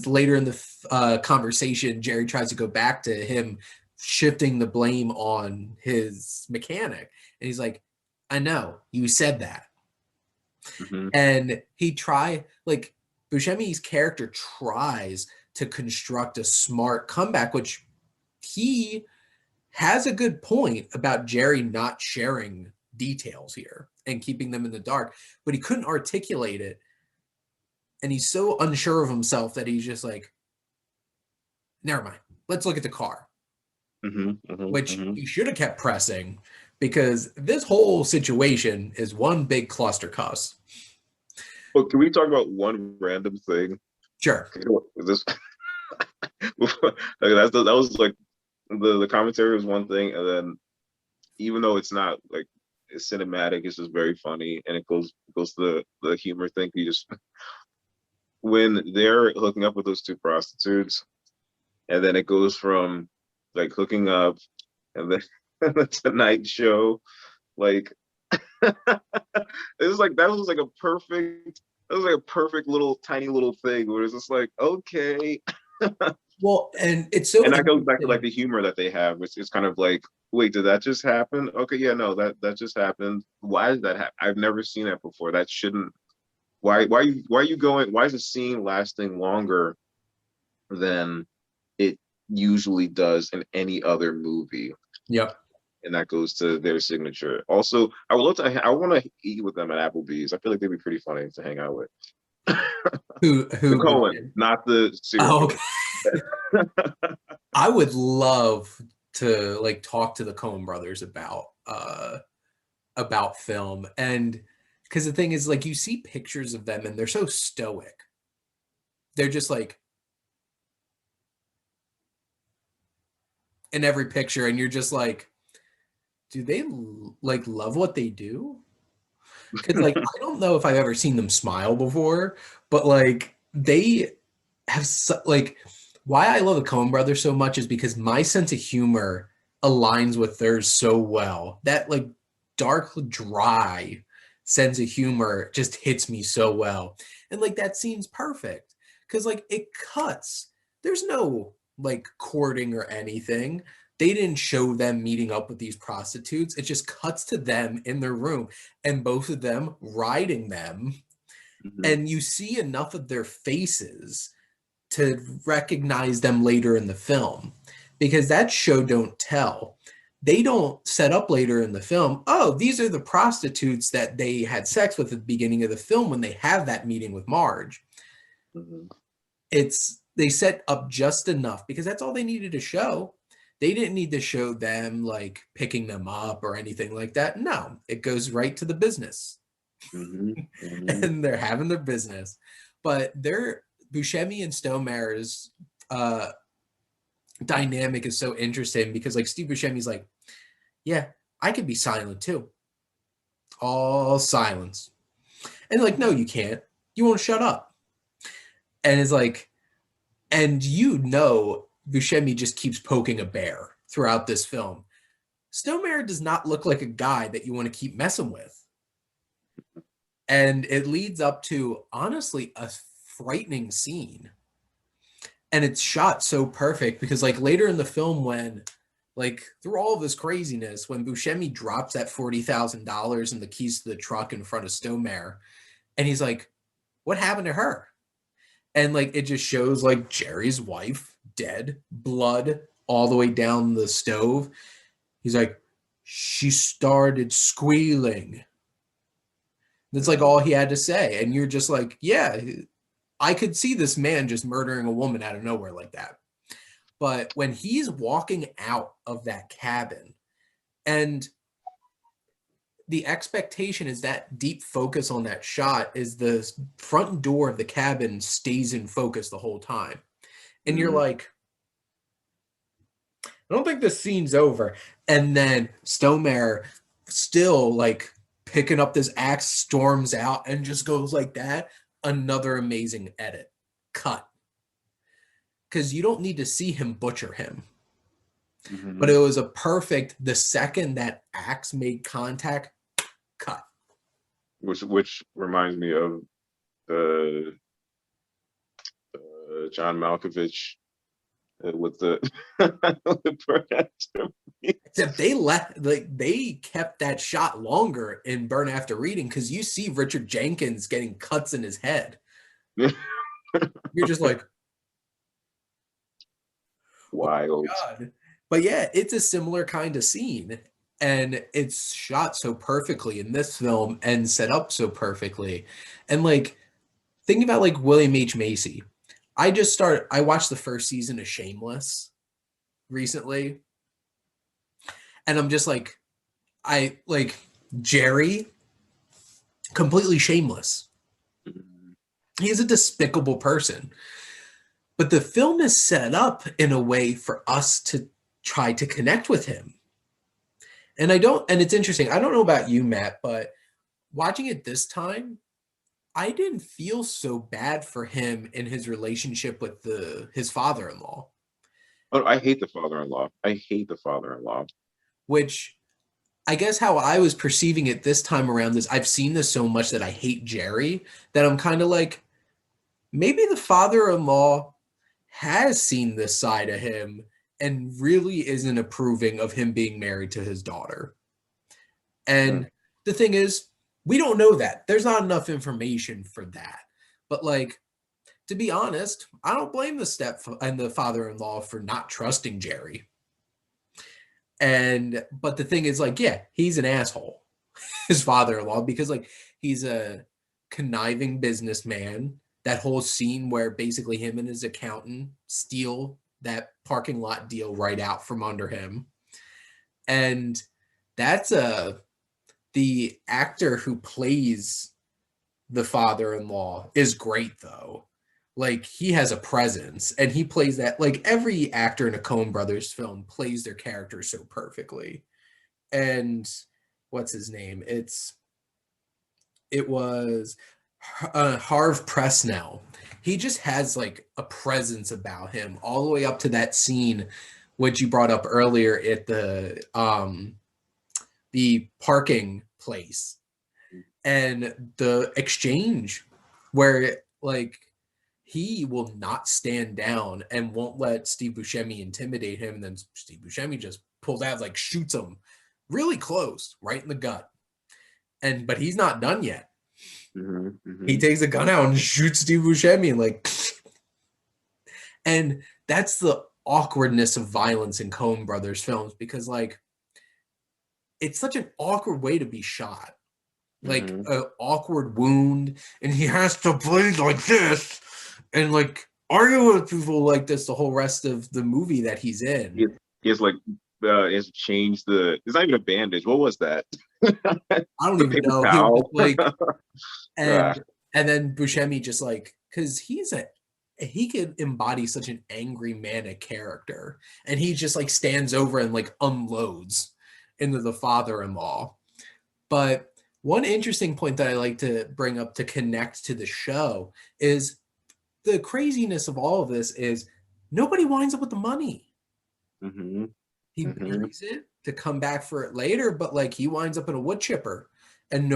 later in the conversation, Jerry tries to go back to him shifting the blame on his mechanic. And he's like, "I know, you said that." Mhm. And Buscemi's character tries to construct a smart comeback, which he has a good point about Jerry not sharing details here and keeping them in the dark, but he couldn't articulate it. And he's so unsure of himself that he's just like, never mind, let's look at the car, Mhm. Mhm. which Mhm. he should have kept pressing because this whole situation is one big cluster cuss. But can we talk about one random thing? Sure. This that was like the commentary was one thing, and then even though it's not like it's cinematic, it's just very funny, and it goes to the humor thing. You just when they're hooking up with those two prostitutes, and then it goes from like hooking up, and then the Tonight Show, like it's like that was like a perfect little tiny little thing where it's just like okay. Well, and it's so And that goes back to like interesting. the humor that they have, which is kind of like, wait, did that just happen? Okay, yeah, no, that just happened. Why did that happen? I've never seen that before. That shouldn't. Why are you going? Why is the scene lasting longer than it usually does in any other movie? Yep. And that goes to their signature. Also, I would love to. I want to eat with them at Applebee's. I feel like they'd be pretty funny to hang out with. The Who Coen, not the serial Oh, okay. killer. I would love to like talk to the Coen brothers about film. And because the thing is, like, you see pictures of them and they're so stoic. They're just like in every picture, and you're just like, do they like love what they do? Because like I don't know if I've ever seen them smile before, but like they have like why I love the Coen brothers so much is because my sense of humor aligns with theirs so well. That like dark, dry sense of humor just hits me so well. And like that scene's perfect because like it cuts. There's no like courting or anything. They didn't show them meeting up with these prostitutes. It just cuts to them in their room and both of them riding them. Mhm. And you see enough of their faces to recognize them later in the film because that show don't tell. They don't set up later in the film, oh, these are the prostitutes that they had sex with at the beginning of the film when they have that meeting with Marge. Mhm. It's they set up just enough because that's all they needed to show. They didn't need to show them like picking them up or anything like that. No, it goes right to the business. Mhm. Mhm. And they're having their business. But they're Buscemi and Stonemar's uh, dynamic is so interesting because like Steve Buscemi's like, yeah, I could be silent too. All silence. And like, no, you can't. You won't shut up. And it's like, and you know, Buscemi just keeps poking a bear throughout this film. Stonemare does not look like a guy that you want to keep messing with. And it leads up to honestly a frightening scene. And it's shot so perfect because like later in the film when like through all of this craziness when Buscemi drops that $40,000 and the keys to the truck in front of Stonemare and he's like, what happened to her? And like it just shows like Jerry's wife dead, blood all the way down the stove. He's like, she started squealing. That's like Mhm. all he had to say. And you're just like, yeah, I could see this man just murdering a woman out of nowhere like that. But when he's walking out of that cabin and the expectation is that deep focus on that shot is the front door of the cabin stays in focus the whole time. And you're Mhm. like, I don't think this scene's over. And then Stonemare still like picking up this axe, storms out, and just goes like that. Another amazing edit. Cut. Because you don't need to see him butcher him. But it was a perfect, the second that axe made contact, cut. Which reminds me of the John Malkovich with the Except they kept that shot longer in Burn After Reading, because you see Richard Jenkins getting cuts in his head. You're just like, wild. oh God. But yeah, it's a similar kind of scene, and it's shot so perfectly in this film and set up so perfectly. And like thinking about like William H. Macy, I watched the first season of Shameless recently, and I'm just like, I like Jerry, completely shameless. He's a despicable person. But the film is set up in a way for us to try to connect with him. And it's interesting. I don't know about you, Matt, but watching it this time, I didn't feel so bad for him in his relationship with his father-in-law. Oh, I hate the father-in-law. I hate the father-in-law. Which I guess how I was perceiving it this time around is I've seen this so much that I hate Jerry that I'm kind of like, maybe the father-in-law has seen this side of him and really isn't approving of him being married to his daughter. And the thing is, we don't know that. There's not enough information for that. But like, to be honest, I don't blame the father-in-law for not trusting Jerry. But the thing is, like, yeah, he's an asshole, his father-in-law, because like he's a conniving businessman. That whole scene where basically him and his accountant steal that parking lot deal right out from under him. And that's the actor who plays the father-in-law is great though. Like he has a presence and he plays that, like every actor in a Coen Brothers film plays their character so perfectly. And what's his name? It was Harv Presnell. He just has like a presence about him all the way up to that scene which you brought up earlier at the parking place and the exchange where like he will not stand down and won't let Steve Buscemi intimidate him, and then Steve Buscemi just pulls out, like shoots him really close right in the gut. But he's not done yet. He takes a gun out and shoots Steve Buscemi and like, and that's the awkwardness of violence in Coen Brothers films, because like it's such an awkward way to be shot, like an awkward wound, and he has to bleed like this and like argue with people like this the whole rest of the movie that he's in. He has like has changed it's not even a bandage. What was that? I don't even know. He was like, and then Buscemi just like, because he could embody such an angry manic character, and he just like stands over and like unloads into the father-in-law. But one interesting point that I like to bring up to connect to the show is the craziness of all of this is nobody winds up with the money. He buries it to come back for it later, but like he winds up in a wood chipper, and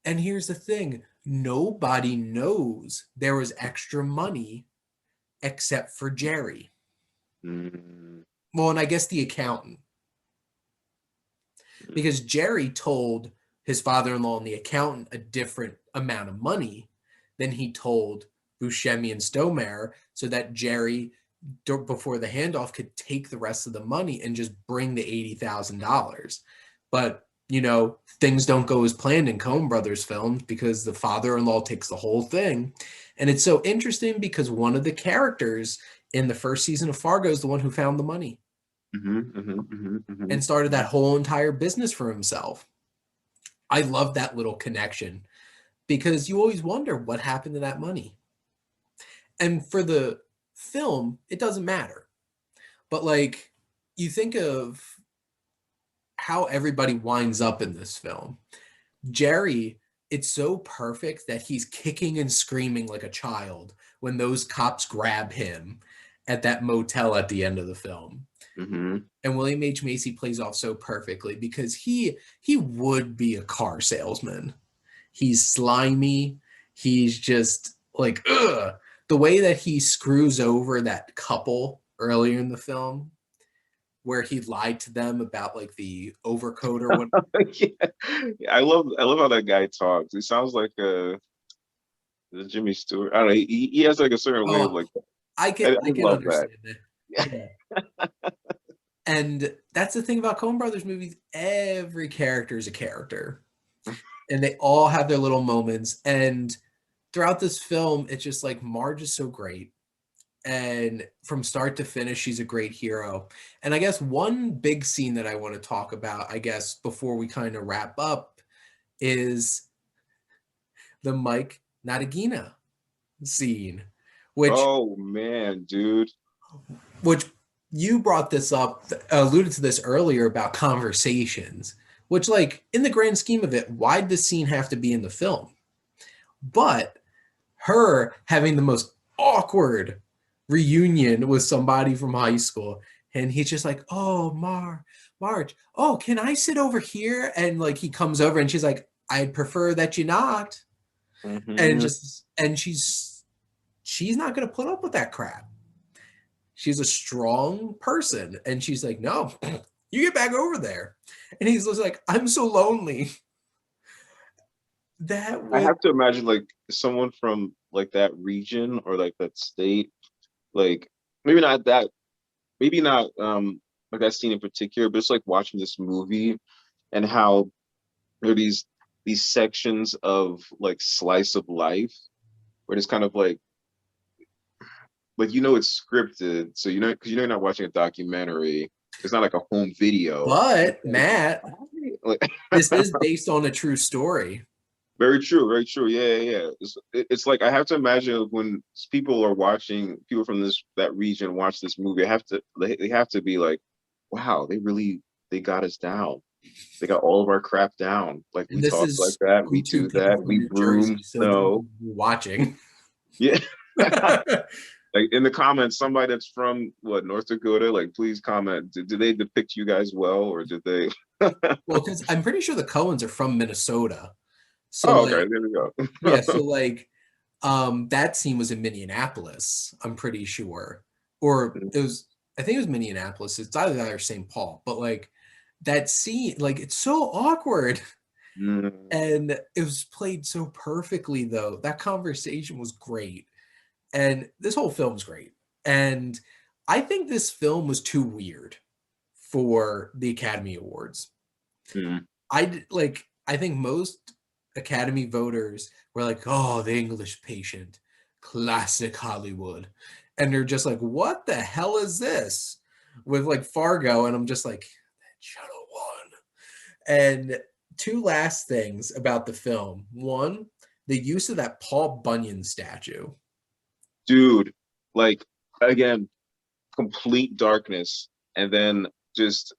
here's the thing, nobody knows there was extra money except for Jerry. Well, and I guess the accountant. Because Jerry told his father-in-law and the accountant a different amount of money than he told Buscemi and Stonemaier, so that Jerry, before the handoff, could take the rest of the money and just bring the $80,000. But, you know, things don't go as planned in Coen Brothers films because the father-in-law takes the whole thing. And it's so interesting because one of the characters in the first season of Fargo is the one who found the money. And started that whole entire business for himself. I love that little connection because you always wonder what happened to that money. And for the film, it doesn't matter. But like, you think of how everybody winds up in this film. Jerry, it's so perfect that he's kicking and screaming like a child when those cops grab him at that motel at the end of the film. Mm-hmm. And William H. Macy plays off so perfectly because he would be a car salesman. He's slimy. He's just like, ugh. The way that he screws over that couple earlier in the film, where he lied to them about like the overcoat or what. Yeah. I love how that guy talks. He sounds like Jimmy Stewart. I don't know. He has like a certain way of Oh, like. I I can love that. understand it. Yeah. And that's the thing about Coen Brothers movies. Every character is a character, and they all have their little moments. And throughout this film, it's just like Marge is so great. And from start to finish, she's a great hero. And I guess one big scene that I want to talk about, I guess, before we kind of wrap up, is the Mike Natagina scene, which Oh man, dude. which you brought this up, alluded to this earlier about conversations, which, like, in the grand scheme of it, why'd this scene have to be in the film? But her having the most awkward reunion with somebody from high school, and he's just like, oh, Marge, oh, can I sit over here? And like he comes over and she's like, I'd prefer that you not. And Mm-hmm. just, and she's not going to put up with that crap. She's a strong person. And she's like, no, you get back over there. And he's just like, I'm so lonely. That I was, have to imagine like someone from like that region or like that state, like maybe not that, maybe not like that scene in particular, but it's like watching this movie and how there are these sections of like slice of life where it's kind of like it's scripted, so because you're not watching a documentary. It's not like a home video. but Matt, Like, this is based on a true story. very true, very true. Yeah, yeah, yeah. It's like I have to imagine when people are watching, people from that region watch this movie. They have to be like, wow, they got us down. They got all of our crap down. Like And we this talk like is that, we from two do people that, from we New Jersey, broom so they're snow. watching. Yeah. Like in the comments, somebody that's from what, North Dakota, like please comment. Did they depict you guys well, or did they? Well, because I'm pretty sure the Coens are from Minnesota. So Oh, okay, like, there we yeah, go. so like that scene was in Minneapolis, I'm pretty sure. Or it was, I think it was Minneapolis. It's either that or St. Paul. But like that scene, like it's so awkward. Mm. And it was played so perfectly though. That conversation was great. And this whole film's great. And I think this film was too weird for the Academy Awards. Mm. I think most Academy voters were like, "Oh, The English Patient, classic Hollywood," and they're just like, "What the hell is this?" With like Fargo, and I'm just like, "That should have won." And two last things about the film: one, the use of that Paul Bunyan statue. Dude, like again, complete darkness, and then just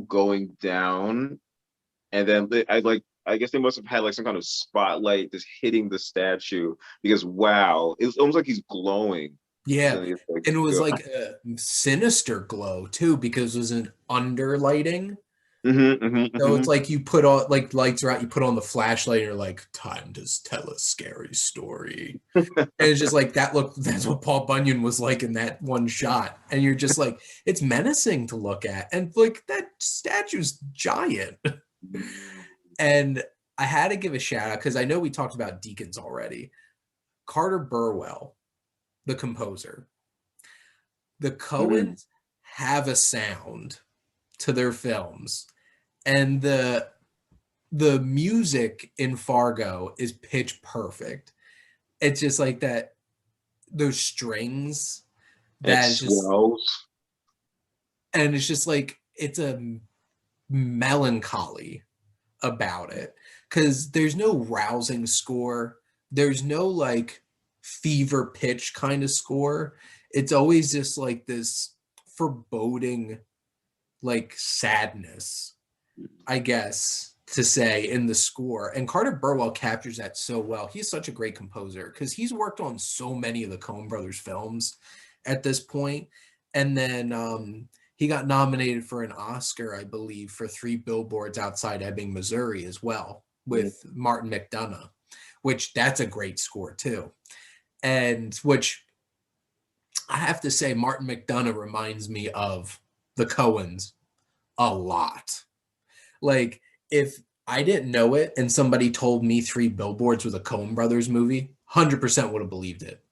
going down, and then I guess they must have had like some kind of spotlight just hitting the statue because wow, it's almost like he's glowing. And Yeah, then he's like, and it was go. like a sinister glow too because it was an underlighting. So it's Hmm. like you put on like lights are out, you put on the flashlight, and you're like, time to tell a scary story. And it's just like that look, that's what Paul Bunyan was like in that one shot. And you're just like, it's menacing to look at. And like that statue's giant. And I had to give a shout out because I know we talked about Deacons already. Carter Burwell, the composer. The Mm. Coens have a sound to their films. And the music in Fargo is pitch perfect. It's just like that, those strings It that is just, swells. and it's just like, it's a melancholy about it because there's no rousing score. There's no like fever pitch kind of score. It's always just like this foreboding, like sadness, I guess, to say in the score, and Carter Burwell captures that so well. He's such a great composer because he's worked on so many of the Coen brothers films at this point. And then he got nominated for an Oscar, I believe, for 3 Billboards Outside Ebbing, Missouri as well, with Martin McDonagh, which that's a great score too. And which I have to say, Martin McDonagh reminds me of the Coens a lot. Like, if I didn't know it and somebody told me 3 Billboards was a Coen Brothers movie, 100% would have believed it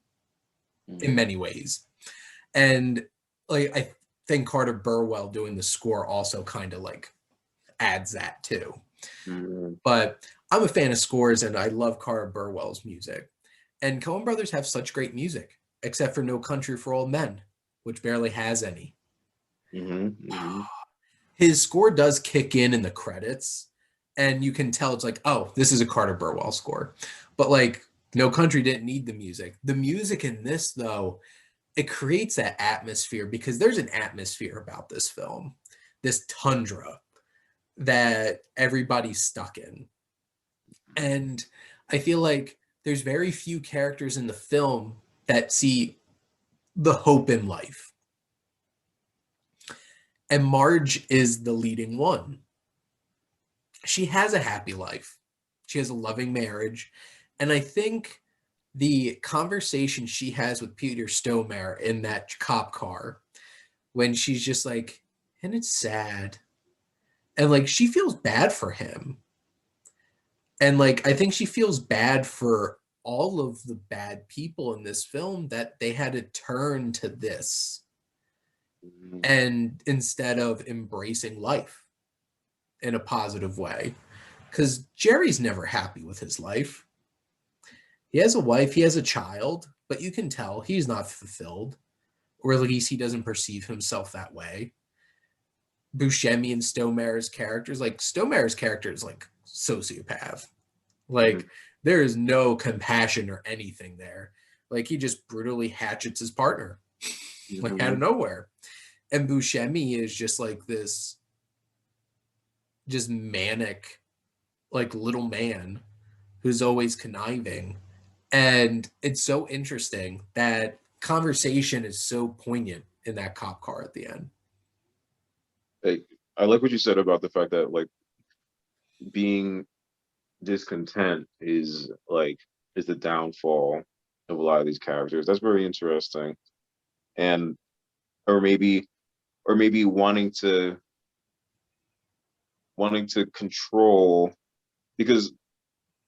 in many ways. And like, I think Carter Burwell doing the score also kind of like adds that too. But I'm a fan of scores and I love Carter Burwell's music. And Coen Brothers have such great music, except for No Country for Old Men, which barely has any. His score does kick in the credits, and you can tell it's like, oh, this is a Carter Burwell score. But like, No Country didn't need the music. The music in this, though, it creates that atmosphere because there's an atmosphere about this film, this tundra that everybody's stuck in. And I feel like there's very few characters in the film that see the hope in life. And Marge is the leading one. She has a happy life. She has a loving marriage. And I think the conversation she has with Peter Stormare in that cop car, when she's just like, and it's sad. And like, she feels bad for him. And like, I think she feels bad for all of the bad people in this film that they had to turn to this. And instead of embracing life in a positive way, because Jerry's never happy with his life. He has a wife, he has a child, but you can tell he's not fulfilled, or at least he doesn't perceive himself that way. Buscemi and Stormare's characters, like Stormare's character is like sociopath. Like there is no compassion or anything there. Like he just brutally hatchets his partner, like out of nowhere. And Buscemi is just like this, just manic, like little man who's always conniving. And it's so interesting that conversation is so poignant in that cop car at the end. Hey, I like what you said about the fact that like being discontent is the downfall of a lot of these characters. That's very interesting. And or maybe wanting to control, because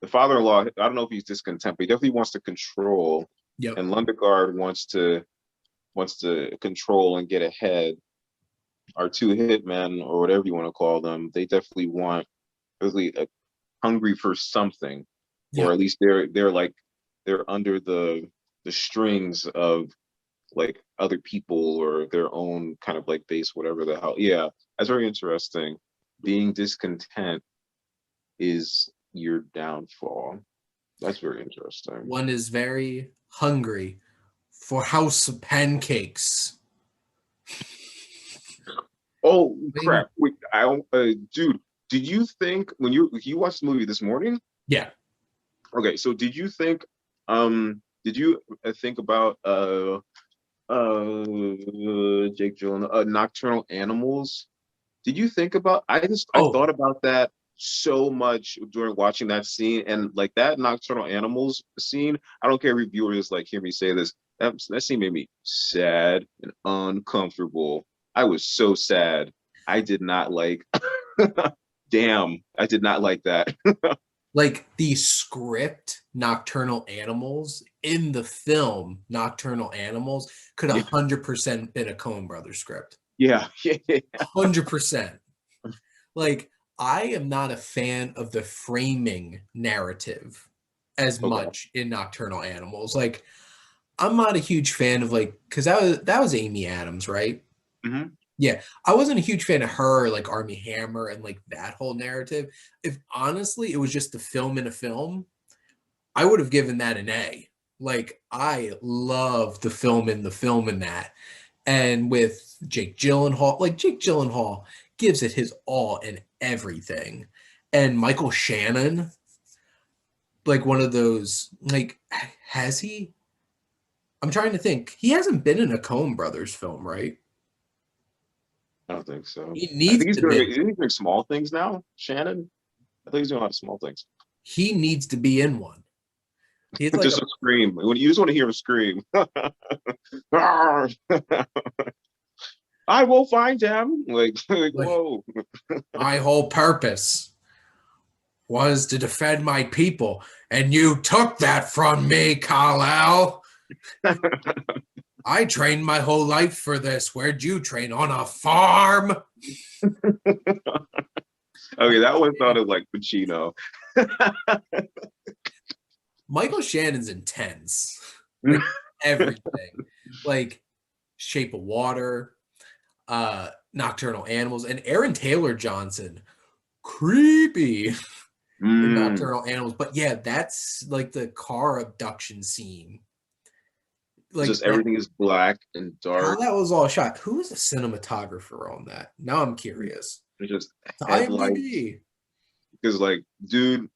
the father-in-law, I don't know if he's discontent, but he definitely wants to control. Yep. And Lundegaard wants to control and get ahead. Our 2 hitmen, or whatever you want to call them, they definitely want, really hungry for something. Yep. Or at least they're under the strings of like other people or their own kind of like base, whatever the hell. Yeah, that's very interesting. Being discontent is your downfall. That's very interesting. One is very hungry for house of pancakes. Oh crap! Wait, dude, did you think when you watched the movie this morning? Yeah. Okay, so did you think about Jake Gyllenhaal, Nocturnal Animals? Did you think about? I thought about that so much during watching that scene, and like that Nocturnal Animals scene. I don't care if reviewers like hear me say this. That scene made me sad and uncomfortable. I was so sad. I did not like. Damn, I did not like that. Like the script Nocturnal Animals in the film Nocturnal Animals could 100% been a Coen Brothers script. Yeah. 100%. Like, I am not a fan of the framing narrative as much in Nocturnal Animals. Like, I'm not a huge fan of like, because that was Amy Adams, right? Yeah, I wasn't a huge fan of her, like Armie Hammer and like that whole narrative. If honestly it was just the film in a film, I would have given that an A. Like, I love the film in that. And with Jake Gyllenhaal, like Jake Gyllenhaal gives it his all in everything. and Michael Shannon, like one of those, like, has he? I'm trying to think. He hasn't been in a Coen Brothers film, right? I don't think so. He I needs think he's to doing be. isn't he doing small things now, Shannon? I think he's doing a lot of small things. He needs to be in one. He's like Just a a scream. When you just want to hear him scream. I will find him. Like like whoa. my whole purpose was to defend my people, and you took that from me, Kal-El. I trained my whole life for this. Where'd you train? On a farm? Okay, that one sounded like Pacino. Michael Shannon's intense. Like everything. Like Shape of Water, Nocturnal Animals, and Aaron Taylor Johnson. Creepy in Mm. Nocturnal Animals. But yeah, that's like the car abduction scene. Like Just that, everything is black and how dark. that was all shot. Who was the cinematographer on that? Now I'm curious. It's just The headlights. IMDb. Because like, dude,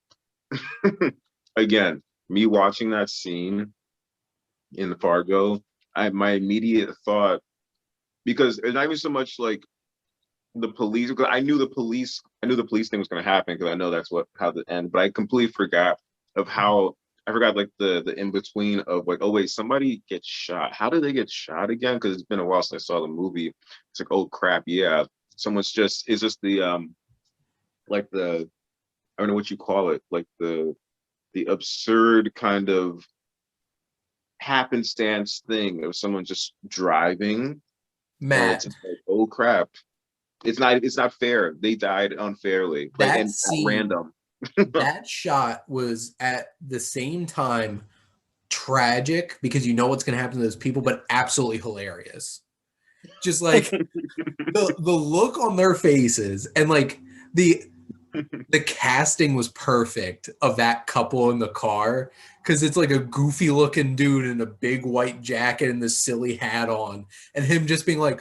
again, me watching that scene in the Fargo, my immediate thought, because it's not even so much like the police, because I knew the police thing was going to happen because I know that's how the end, but I completely forgot of how I forgot like the in between of like, oh wait, somebody gets shot. How did they get shot again? Because it's been a while since I saw the movie. It's like, oh crap, yeah, someone's just it's just the like the I don't know what you call it, like the absurd kind of happenstance thing of someone just driving, and it's Matt, just like, oh crap, it's not fair. They died unfairly, like that and at scene, random. that shot was at the same time tragic because you know what's going to happen to those people, but absolutely hilarious. Just like the look on their faces and like the the casting was perfect of that couple in the car because it's like a goofy looking dude in a big white jacket and this silly hat on, and him just being like,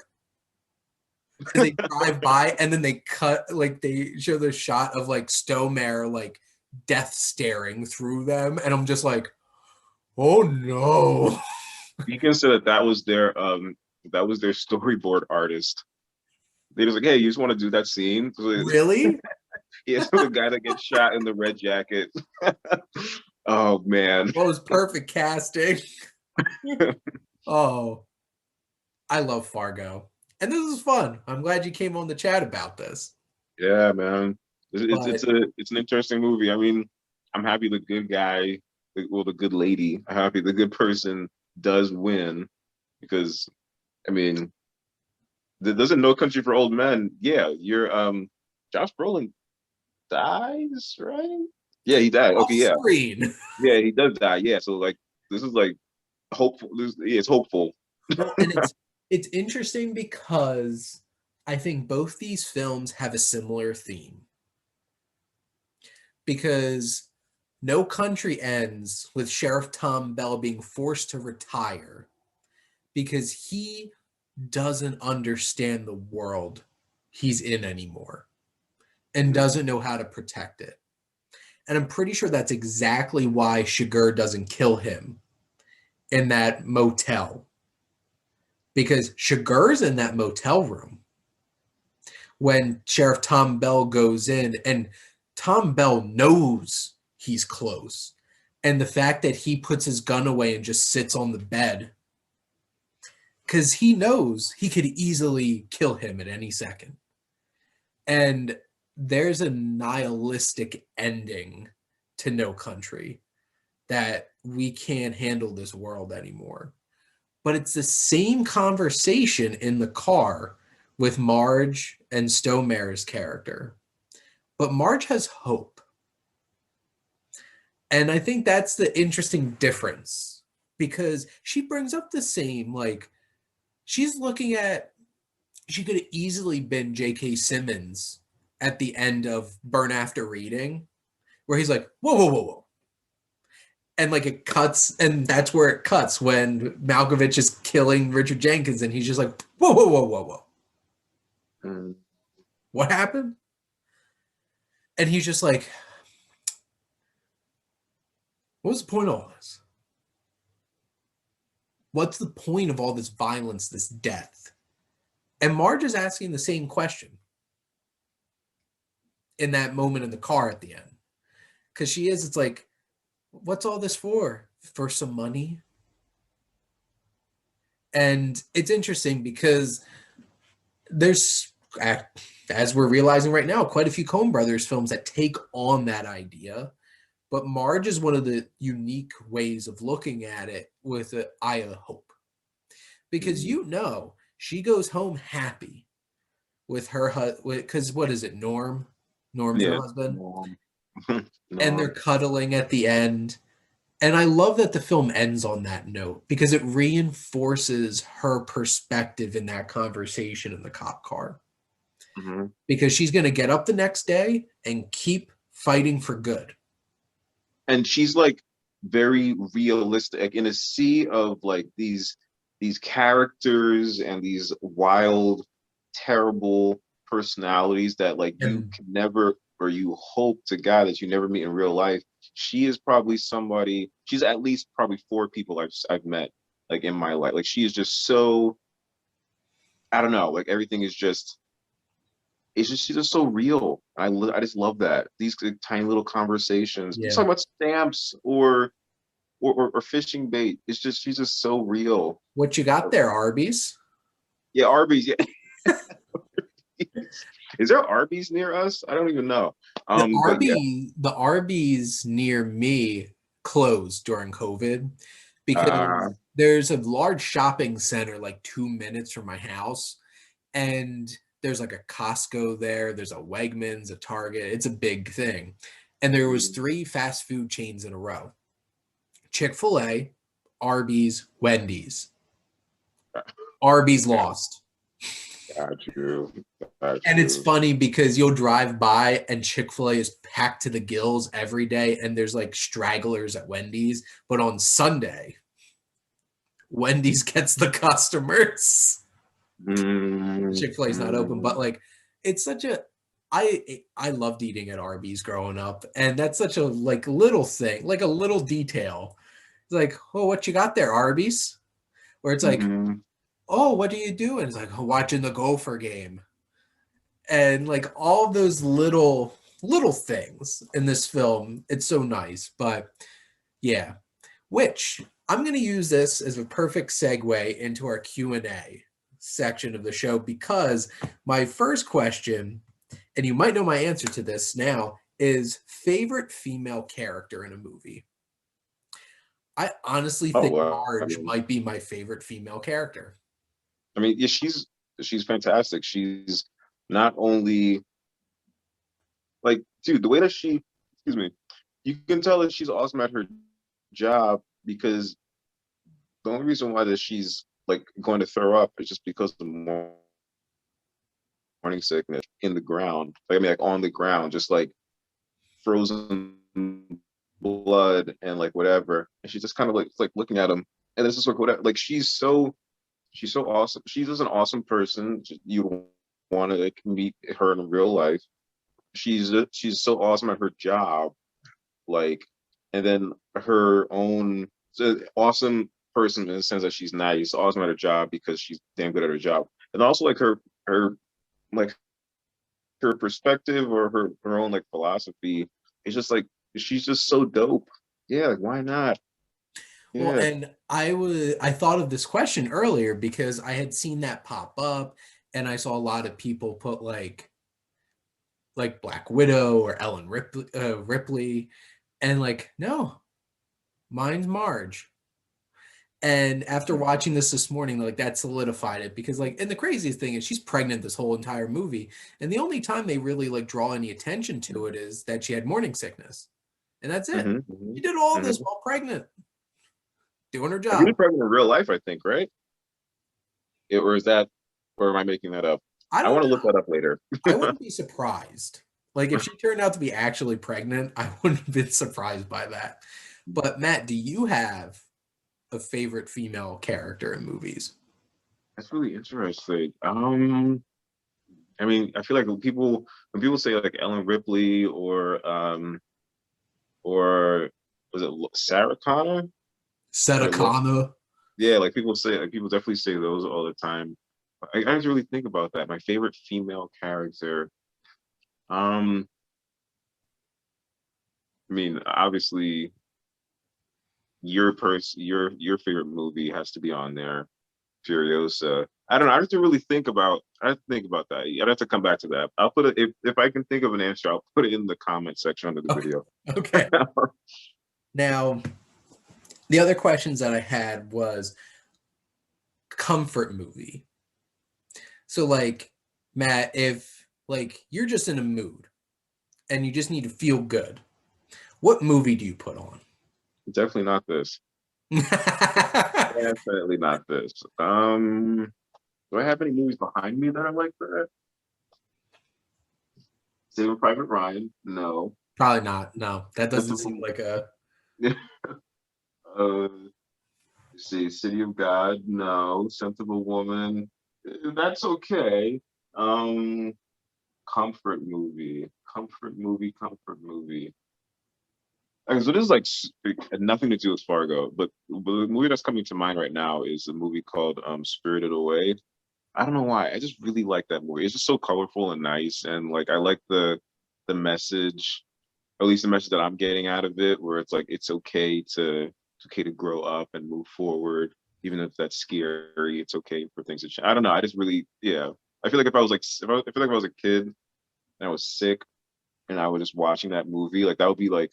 as they drive by, and then they cut, like they show the shot of like Stonemare like death staring through them, and I'm just like, oh no. Deacon said that was their storyboard artist. They just like, hey, you just want to do that scene? So, Really? yeah, so the guy that gets shot in the red jacket. Oh man. What was perfect casting? Oh, I love Fargo. And this is fun. I'm glad you came on the chat about this. Yeah, man. But It's an interesting movie. I mean, I'm happy the good guy, well, the good lady, I'm happy the good person does win because I mean, doesn't No Country for Old Men. Yeah, you're Josh Brolin dies, right? Yeah, he died. off Okay, yeah. screen. Yeah, he does die. Yeah, so like this is like hopeful. Yeah, it's hopeful. Well, and it's interesting because I think both these films have a similar theme. Because No Country ends with Sheriff Tom Bell being forced to retire because he doesn't understand the world he's in anymore and doesn't know how to protect it. And I'm pretty sure that's exactly why Shiger doesn't kill him in that motel. Because Shiger's in that motel room when Sheriff Tom Bell goes in, and Tom Bell knows he's close. And the fact that he puts his gun away and just sits on the bed, because he knows he could easily kill him at any second. And there's a nihilistic ending to No Country that we can't handle this world anymore. But it's the same conversation in the car with Marge and Stonemar's character. But Marge has hope. And I think that's the interesting difference because she brings up the same, like, she's looking at, she could have easily been J.K. Simmons at the end of Burn After Reading, where he's like, whoa, whoa, whoa, whoa. And like it cuts, and that's where it cuts when Malkovich is killing Richard Jenkins, and he's just like, whoa, whoa, whoa, whoa, whoa. Mm. What happened? And he's just like, what's the point of all this? What's the point of all this violence, this death? And Marge is asking the same question in that moment in the car at the end. Because it's like, what's all this for? For some money? And it's interesting because there's, as we're realizing right now, quite a few Coen Brothers films that take on that idea. But Marge is one of the unique ways of looking at it with an eye of hope. Because she goes home happy with her husband. Because what is it, Norm? Norm's her husband. And they're cuddling at the end. And I love that the film ends on that note because it reinforces her perspective in that conversation in the cop car. Mm-hmm. Because she's going to get up the next day and keep fighting for good. And she's like very realistic in a sea of like these characters and these wild, terrible personalities that like you can never, or you hope to God that you never meet in real life. She is probably somebody, she's at least probably 4 people I've met like in my life. Like she is just so, I don't know, like everything is just, she's just so real. I just love that. These tiny little conversations. Yeah. You talk about stamps or fishing bait. It's just, she's just so real. What you got there, Arby's? Yeah, Arby's. Yeah. Is there Arby's near us? I don't even know. The Arby's near me closed during COVID because there's a large shopping center like 2 minutes from my house, and there's like a Costco there. There's a Wegmans, a Target. It's a big thing, and there was 3 fast food chains in a row: Chick-fil-A, Arby's, Wendy's. Arby's lost. Got you. And it's funny because you'll drive by and Chick-fil-A is packed to the gills every day, and there's like stragglers at Wendy's. But on Sunday, Wendy's gets the customers. Chick-fil-A is not open, but like it's such a I loved eating at Arby's growing up, and that's such a like little thing, like a little detail. It's like, oh, what you got there, Arby's? Where it's like, oh, what are you doing? It's like, oh, watching the Gopher game. And like all those little things in this film, it's so nice. But yeah, which I'm going to use this as a perfect segue into our Q&A section of the show, because my first question, and you might know my answer to this now, is favorite female character in a movie. I honestly think Marge might be my favorite female character. I mean, yeah, she's fantastic. She's not only like, dude, the way that she, excuse me, you can tell that she's awesome at her job, because the only reason why that she's like going to throw up is just because of the morning sickness in the ground. Like, I mean, like on the ground, just like frozen blood and like whatever. And she's just kind of like looking at him, and this is like whatever. Like she's so awesome. She's just an awesome person. You want to like meet her in real life. She's so awesome at her job, like, and then her own awesome person in the sense that she's nice, awesome at her job because she's damn good at her job, and also like her like her perspective or her own like philosophy. It's just like she's just so dope. Yeah, like, why not? Yeah. Well, and I thought of this question earlier because I had seen that pop up, and I saw a lot of people put like Black Widow or Ellen Ripley, and like, no, mine's Marge. And after watching this morning, like that solidified it, because like, and the craziest thing is she's pregnant this whole entire movie, and the only time they really like draw any attention to it is that she had morning sickness, and that's it. She did all this while pregnant, doing her job. She was pregnant in real life, I think, right? Or am I making that up? I want to look that up later. I wouldn't be surprised. Like if she turned out to be actually pregnant, I wouldn't have been surprised by that. But Matt, do you have a favorite female character in movies? That's really interesting. I mean, I feel like when people say like Ellen Ripley or was it Sarah Connor or Sedakana. yeah, like people definitely say those all the time. I didn't really think about that. My favorite female character. Um, I mean, obviously your favorite movie has to be on there. Furiosa. I don't know. I have to think about that. I'd have to come back to that. I'll put it if I can think of an answer, I'll put it in the comment section under the Okay. video. Okay. Now, the other questions that I had was comfort movie. So like Matt, if like you're just in a mood and you just need to feel good, what movie do you put on? Definitely not this. Definitely not this. Do I have any movies behind me that I like that? Saving Private Ryan? No. Probably not. No, that doesn't seem like a. uh, let's see, City of God? No. Sensible Woman? That's okay. Um, comfort movie. Okay, so this is like nothing to do with Fargo, but the movie that's coming to mind right now is a movie called Spirited Away. I don't know why. I just really like that movie. It's just so colorful and nice, and like I like the message, or at least the message that I'm getting out of it, where it's like it's okay to grow up and move forward, even if that's scary. It's okay for things to change. I don't know. I just really, yeah. I feel like if I was like, I feel like if I was a kid and I was sick and I was just watching that movie, like that would be like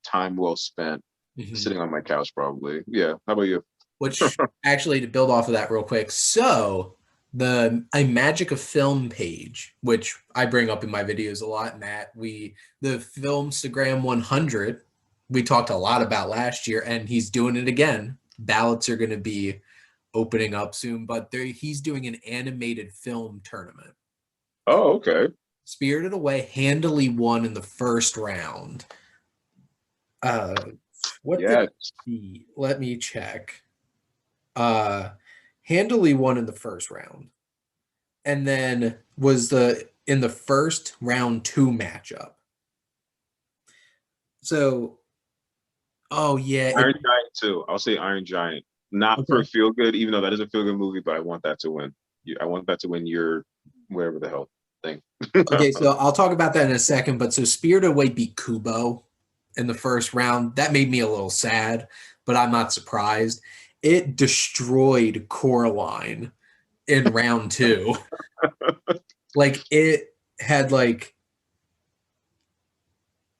time well spent Mhm. sitting on my couch, probably. Yeah. How about you? Which actually, to build off of that real quick, so the a magic of film page, which I bring up in my videos a lot, Matt. The Filmstagram 100, we talked a lot about last year, and he's doing it again. Ballots are going to be opening up soon, but he's doing an animated film tournament. Oh, okay. Spirited Away handily won in the first round. Uh, what did Yeah. I see? Let me check. Uh, handily won in the first round, and then was in the first round two matchup. So, oh yeah, Iron Giant too. I'll say Iron Giant. Not for okay. feel good, even though that is a feel good movie, but I want that to win. I want that to win your whatever the hell thing. Okay, so I'll talk about that in a second. But so Spirited Away beat Kubo in the first round. That made me a little sad, but I'm not surprised. It destroyed Coraline in round two. Like it had like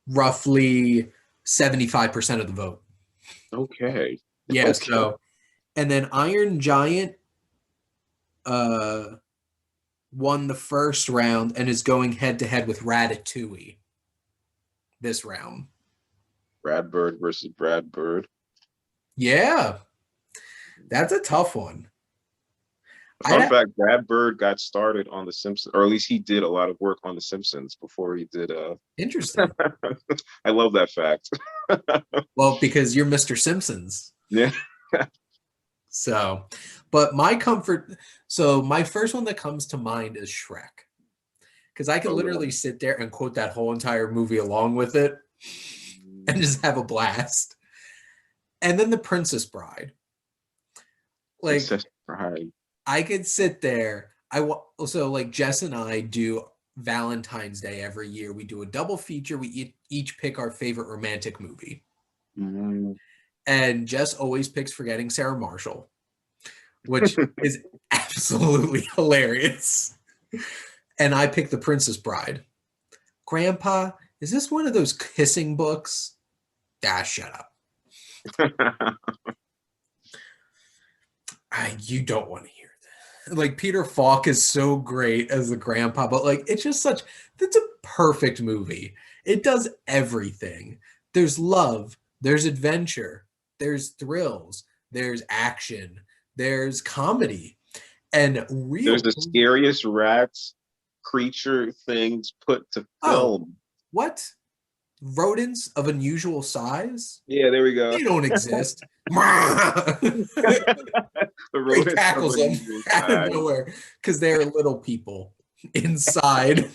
roughly 75% of the vote. Okay. Yeah, Okay. so and then Iron Giant uh won the first round and is going head to head with Ratatouille this round. Brad Bird versus Brad Bird. Yeah, that's a tough one. Fun I fact, Brad Bird got started on The Simpsons, or at least he did a lot of work on The Simpsons before he did Interesting. I love that fact. Well, because you're Mr. Simpsons. Yeah. So, but my comfort, so my first one that comes to mind is Shrek. Because I could Oh, literally sit there and quote that whole entire movie along with it and just have a blast. And then The Princess Bride. Like Princess Bride. I could sit there. So like Jess and I do Valentine's Day every year. We do a double feature. We each pick our favorite romantic movie. Mm. And Jess always picks Forgetting Sarah Marshall, which is absolutely hilarious. And I pick The Princess Bride. Grandpa, is this one of those kissing books? Ah, shut up. You don't want to hear that. Like Peter Falk is so great as the grandpa, but like it's a perfect movie. It does everything. There's love, there's adventure, there's thrills, there's action, there's comedy, and There's real. the scariest rats creature things put to Oh, film. what? Rodents of unusual size? Yeah, there we go. They don't exist. The He rodents of tackles them unusual out of size. nowhere because they're little people. inside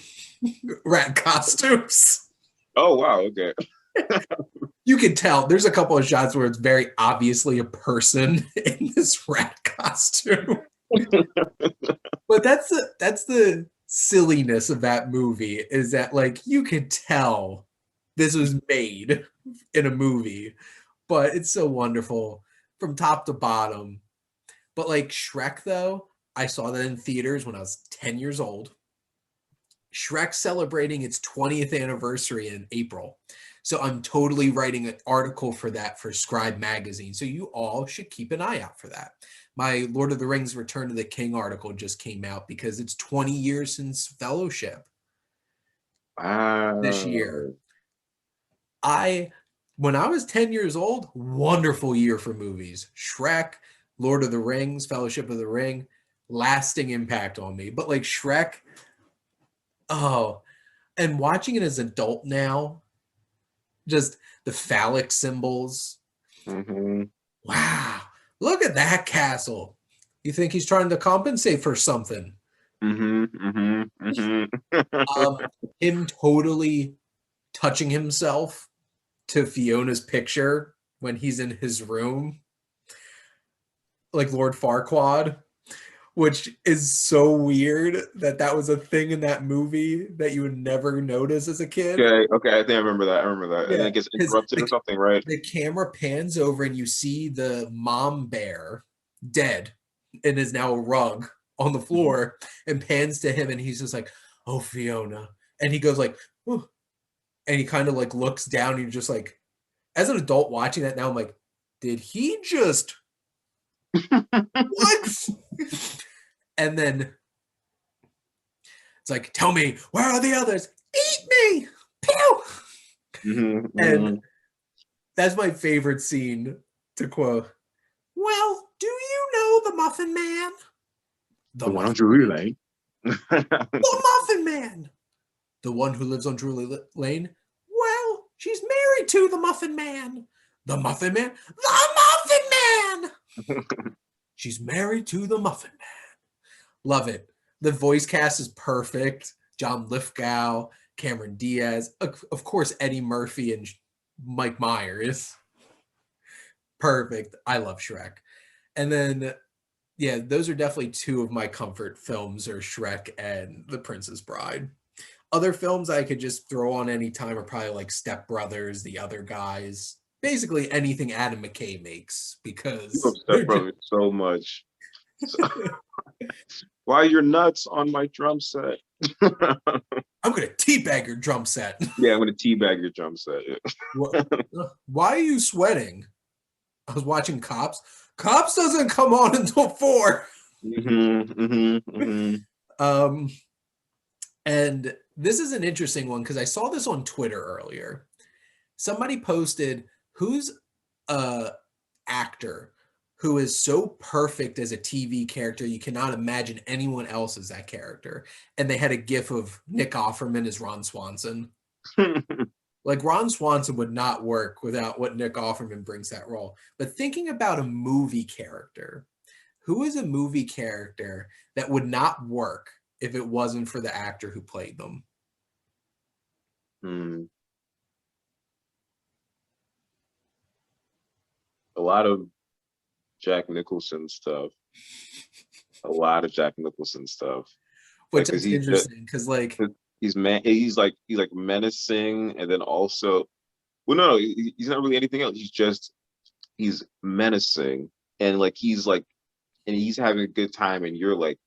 rat costumes. Oh wow, okay. You can tell there's a couple of shots where it's very obviously a person in this rat costume. But that's the silliness of that movie, is that like you could tell this was made in a movie, but it's so wonderful from top to bottom. But like Shrek though, I saw that in theaters when I was 10 years old. Shrek celebrating its 20th anniversary in April. So I'm totally writing an article for that for Scribe magazine. So you all should keep an eye out for that. My Lord of the Rings Return to the King article just came out because it's 20 years since Fellowship this year. Wow. When I was 10 years old, wonderful year for movies. Shrek, Lord of the Rings, Fellowship of the Ring, lasting impact on me. But like Shrek, oh, and watching it as an adult now, just the phallic symbols. Mm-hmm. Wow, look at that castle. You think he's trying to compensate for something? Mm-hmm. Mm-hmm. Mm-hmm. Um, him totally touching himself to Fiona's picture when he's in his room, like Lord Farquaad, which is so weird that that was a thing in that movie that you would never notice as a kid. Okay, okay, I think I remember that. I remember that. And then Yeah, it gets because interrupted or something, right? the camera pans over and you see the mom bear dead and is now a rug on the Mhm. floor, and pans to him and he's just like, "Oh, Fiona," and he goes like, "Oh," and he kind of like looks down and you're just like, as an adult watching that now, I'm like, did he just what? And then it's like, tell me, where are the others? Eat me! Pew! Mhm, And mhm. that's my favorite scene to quote. Well, do you know the Muffin Man? The The one on Muffin, Drury Lane. the Muffin Man. The one who lives on Drury Lane? Well, she's married to the Muffin Man. The Muffin Man? The Muffin Man! She's married to the Muffin Man. Love it. The voice cast is perfect. John Lithgow, Cameron Diaz, of course, Eddie Murphy and Mike Myers. Perfect. I love Shrek. And then, yeah, those are definitely two of my comfort films are Shrek and The Princess Bride. Other films I could just throw on anytime are probably like Step Brothers, The Other Guys, basically anything Adam McKay makes You love because Step Brothers so much. So, why you're nuts on my drum set? I'm gonna teabag your drum set. Yeah, I'm gonna teabag your drum set. Why are you sweating? I was watching Cops. Cops doesn't come on until 4. Um, and this is an interesting one because I saw this on Twitter earlier. Somebody posted who's a actor who is so perfect as a TV character you cannot imagine anyone else as that character. And they had a gif of Nick Offerman as Ron Swanson. Like Ron Swanson would not work without what Nick Offerman brings that role. But thinking about a movie character, who is a movie character that would not work if it wasn't for the actor who played them? Hmm. A lot of Jack Nicholson stuff. A lot of Jack Nicholson stuff. Like, Which cause is he's just interesting because like he's man. He's like menacing, and then also, well, no, he's not really anything else. He's menacing, and like he's having a good time, and you're like,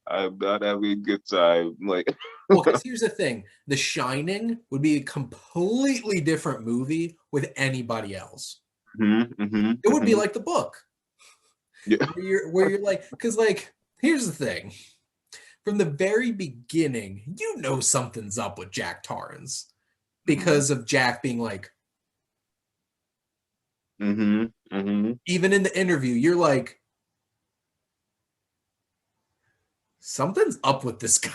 I'm not having a good time. Like, well, because here's the thing: The Shining would be a completely different movie with anybody else. It would be like the book, yeah. where you're like, because like here's the thing: from the very beginning, you know something's up with Jack Torrance because of Jack being like, even in the interview, you're like, something's up with this guy.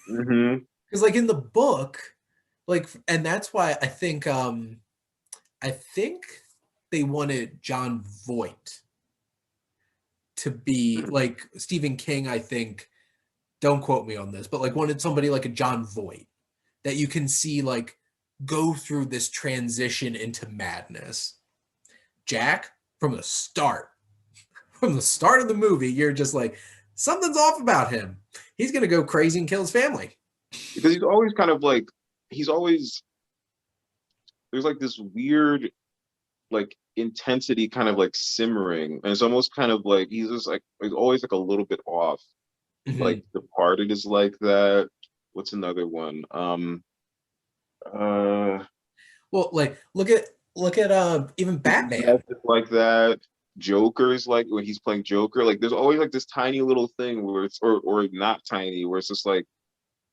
Because like in the book, like, and that's why I think they wanted John Voight to be like Stephen King, I think don't quote me on this, but like wanted somebody like a John Voight that you can see like go through this transition into madness. Jack, from the start of the movie, you're just like, something's off about him. He's going to go crazy and kill his family. Because he's always kind of like he's always there's like this weird like intensity kind of like simmering, and it's almost kind of like he's just like he's always like a little bit off. Mm-hmm. Like Departed is like that. What's another one? Uh Well, like look at even Yes, Batman. it's like that. Joker is like when he's playing Joker, like there's always like this tiny little thing where it's or not tiny, where it's just like,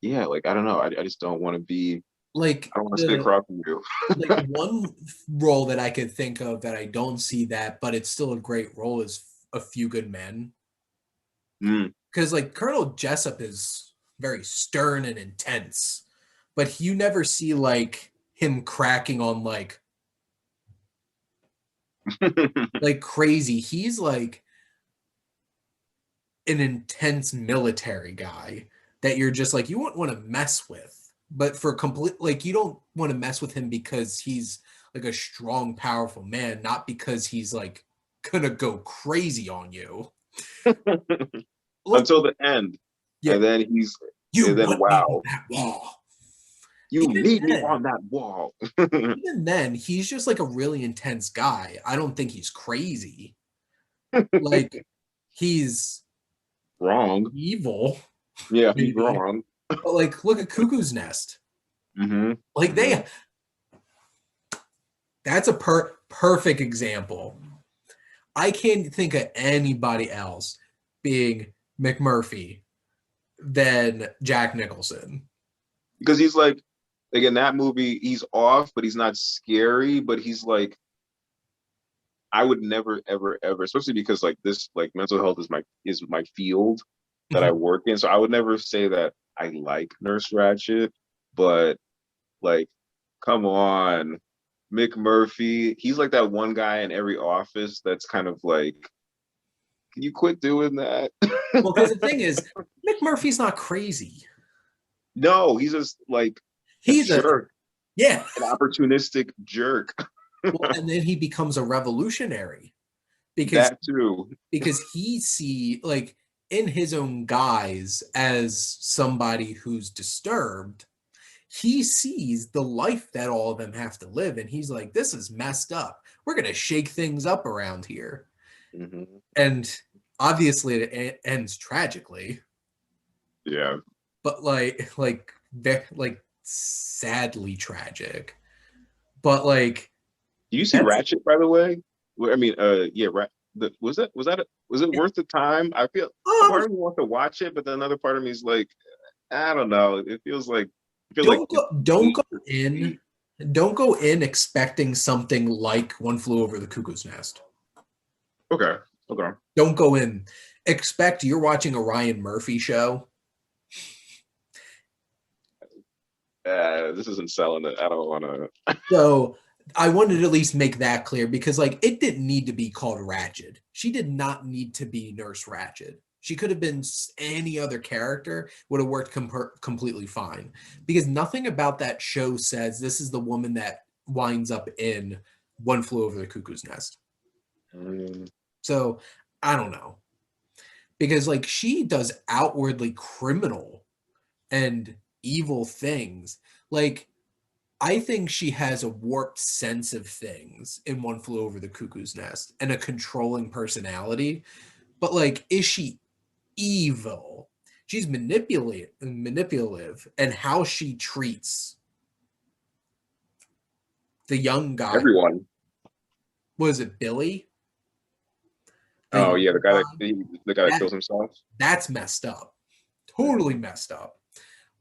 yeah, like I don't know. I just don't want to be Like I don't want to sit the across from you. like one role that I could think of that I don't see that, but it's still a great role is A Few Good Men. Mm. Because like Colonel Jessup is very stern and intense, but you never see like him cracking on like crazy. He's like an intense military guy that you're just like you wouldn't want to mess with, but for complete like you don't want to mess with him because he's like a strong, powerful man, not because he's like gonna go crazy on you. Look, Until the end. yeah, And then he's you and then want me on wow, that wall. you Even need me then, on that wall. even then, he's just like a really intense guy. I don't think he's crazy. Like he's Wrong. evil, Yeah, he's maybe. wrong. But like, look at Cuckoo's Nest. Hmm. Like Hmm. that's a perfect example. I can't think of anybody else being McMurphy than Jack Nicholson. Because he's like in that movie, he's off, but he's not scary, but he's like I would never, ever, ever, especially because like this, like mental health is my field that I work in. So I would never say that I like Nurse Ratched, but like, come on, McMurphy. He's like that one guy in every office that's kind of like, can you quit doing that? Well, because the thing is, McMurphy's not crazy. No, he's just like a He's a jerk, yeah. an opportunistic jerk. Well, and then he becomes a revolutionary because That too. he see like in his own guise as somebody who's disturbed, he sees the life that all of them have to live, and he's like, "This is messed up. We're gonna shake things up around here." Hmm. And obviously, it ends tragically, Yeah. but like sadly tragic. But like Do you see that's Ratchet, by the way? I mean, yeah, was it worth the time? I feel a um, part of me wants to watch it, but then another part of me is like, I don't know. It feels like I feel like don't go don't go it's in late. don't go in expecting something like One Flew Over the Cuckoo's Nest. Okay, okay. Don't go in. Expect you're watching a Ryan Murphy show. This isn't selling it. I don't want to. So I wanted to at least make that clear because like it didn't need to be called Ratched. She did not need to be Nurse Ratched. She could have been any other character, would have worked completely fine. Because nothing about that show says this is the woman that winds up in One Flew Over the Cuckoo's Nest. So I don't know. Because like she does outwardly criminal and evil things. Like I think she has a warped sense of things in One Flew Over the Cuckoo's Nest and a controlling personality. But like, is she evil? She's manipulative, and how she treats the young guy. Everyone. Was it Billy? The Oh young yeah, guy? the guy that That kills himself. that's messed up. Totally Mhm. messed up.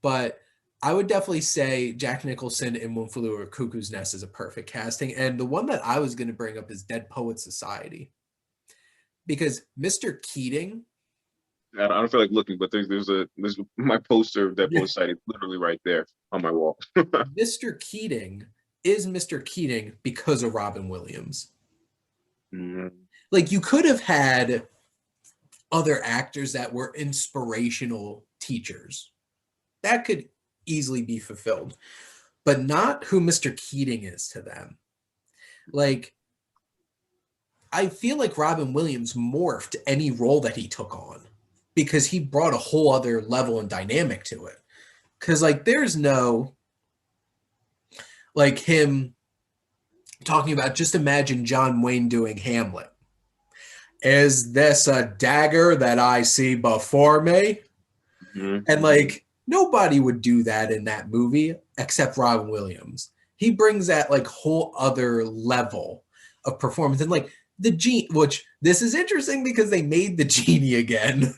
But I would definitely say Jack Nicholson in One Flew Over Cuckoo's Nest is a perfect casting. And the one that I was going to bring up is Dead Poet Society. Because Mr. Keating, I don't feel like looking, but there's my poster of Dead yeah, Poet Society literally right there on my wall. Mr. Keating is Mr. Keating because of Robin Williams. Mm. Like you could have had other actors that were inspirational teachers. That could easily be fulfilled, but not who Mr. Keating is to them. Like, I feel like Robin Williams morphed any role that he took on because he brought a whole other level and dynamic to it. Because, like, there's no, like, him talking about, just imagine John Wayne doing Hamlet. Is this a dagger that I see before me? Mhm. And, like, nobody would do that in that movie except Robin Williams. He brings that, like, whole other level of performance. And, like, the genie, which this is interesting because they made the genie again,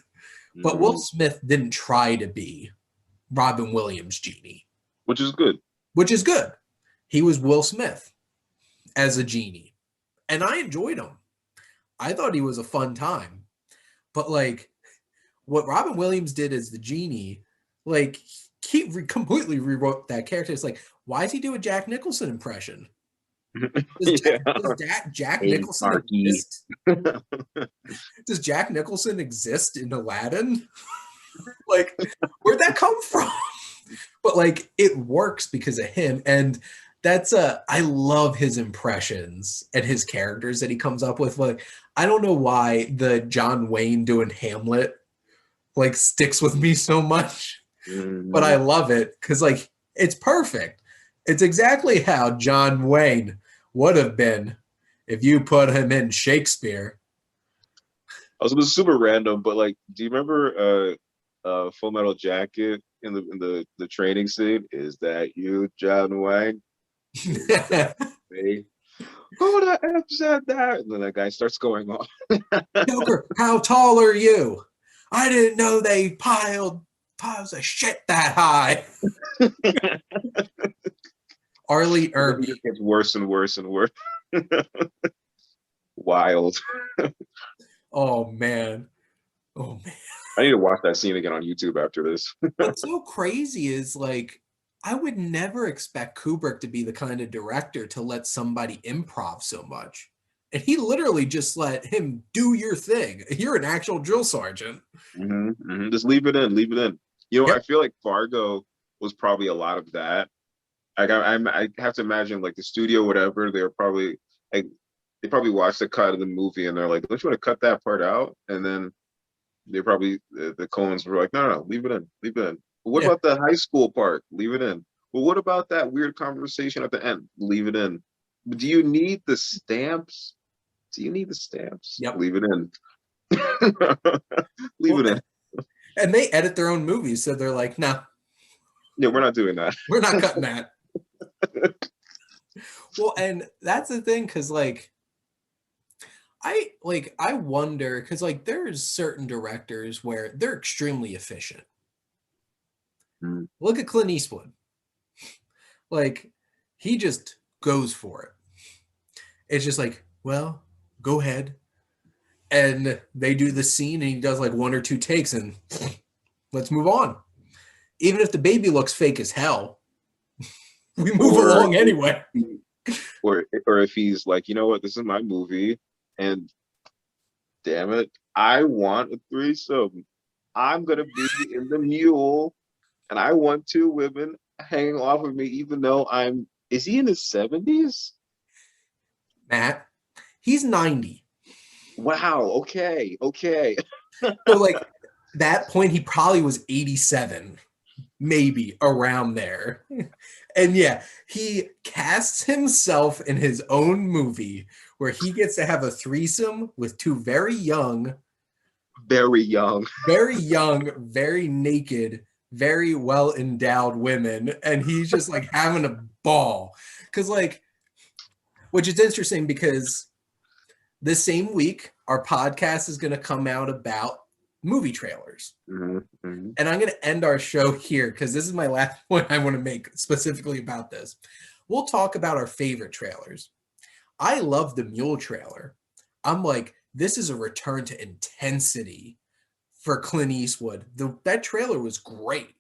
but Will Smith didn't try to be Robin Williams' genie, Which is good. which is good. He was Will Smith as a genie, and I enjoyed him. I thought he was a fun time, but like what Robin Williams did as the genie, like he completely rewrote that character. It's like, why does he do a Jack Nicholson impression? Does Jack Hey, Nicholson Marky. exist? Does Jack Nicholson exist in Aladdin? Like, where'd that come from? But like, it works because of him, and that's I love his impressions and his characters that he comes up with. Like, I don't know why the John Wayne doing Hamlet like sticks with me so much, but I love it because like it's perfect. It's exactly how John Wayne would have been if you put him in Shakespeare. Also, it was super random, but like, do you remember Full Metal Jacket in the training scene? Is that you, John Wayne? Hey, who the F said that? And then that guy starts going off. Joker, how tall are you? I didn't know they piled piles of shit that high. Arlie Irby. It gets worse and worse and worse. Wild. Oh man. Oh man. I need to watch that scene again on YouTube after this. What's so crazy is like I would never expect Kubrick to be the kind of director to let somebody improv so much. And he literally just let him do your thing. You're an actual drill sergeant. Just leave it in, leave it in. You know, Yep. I feel like Fargo was probably a lot of that. Like I have to imagine like the studio, whatever, they're probably like they probably watched the cut of the movie and they're like, don't you want to cut that part out? And then they probably the Coens were like, no, leave it in, leave it in. But what Yeah. about the high school part? Leave it in. Well, what about that weird conversation at the end? Leave it in. Do you need the stamps? Do you need the stamps? Yep. Leave it in. Leave it in. And they edit their own movies, so they're like, no, Yeah, we're not doing that. we're not cutting that. Well, and that's the thing, because like I wonder, because like there's certain directors where they're extremely efficient. Look at Clint Eastwood. Like he just goes for it. It's just like, well, go ahead. And they do the scene and he does like one or two takes and let's move on. Even if the baby looks fake as hell, we move along anyway. Or if he's like, you know what, this is my movie, and damn it, I want a threesome. I'm gonna be in the mule, and I want two women hanging off of me, even though I'm. Is he in his 70s? Matt, he's 90. Wow. Okay. Okay. So like that point, he probably was 87, maybe around there. And yeah, he casts himself in his own movie where he gets to have a threesome with two Very young, very naked, very well endowed women. And he's just like having a ball. Because, like, which is interesting because the same week, our podcast is going to come out about movie trailers. And I'm going to end our show here because this is my last point I want to make specifically about this. We'll talk about our favorite trailers. I love the Mule trailer. I'm like, this is a return to intensity for Clint Eastwood. That trailer was great.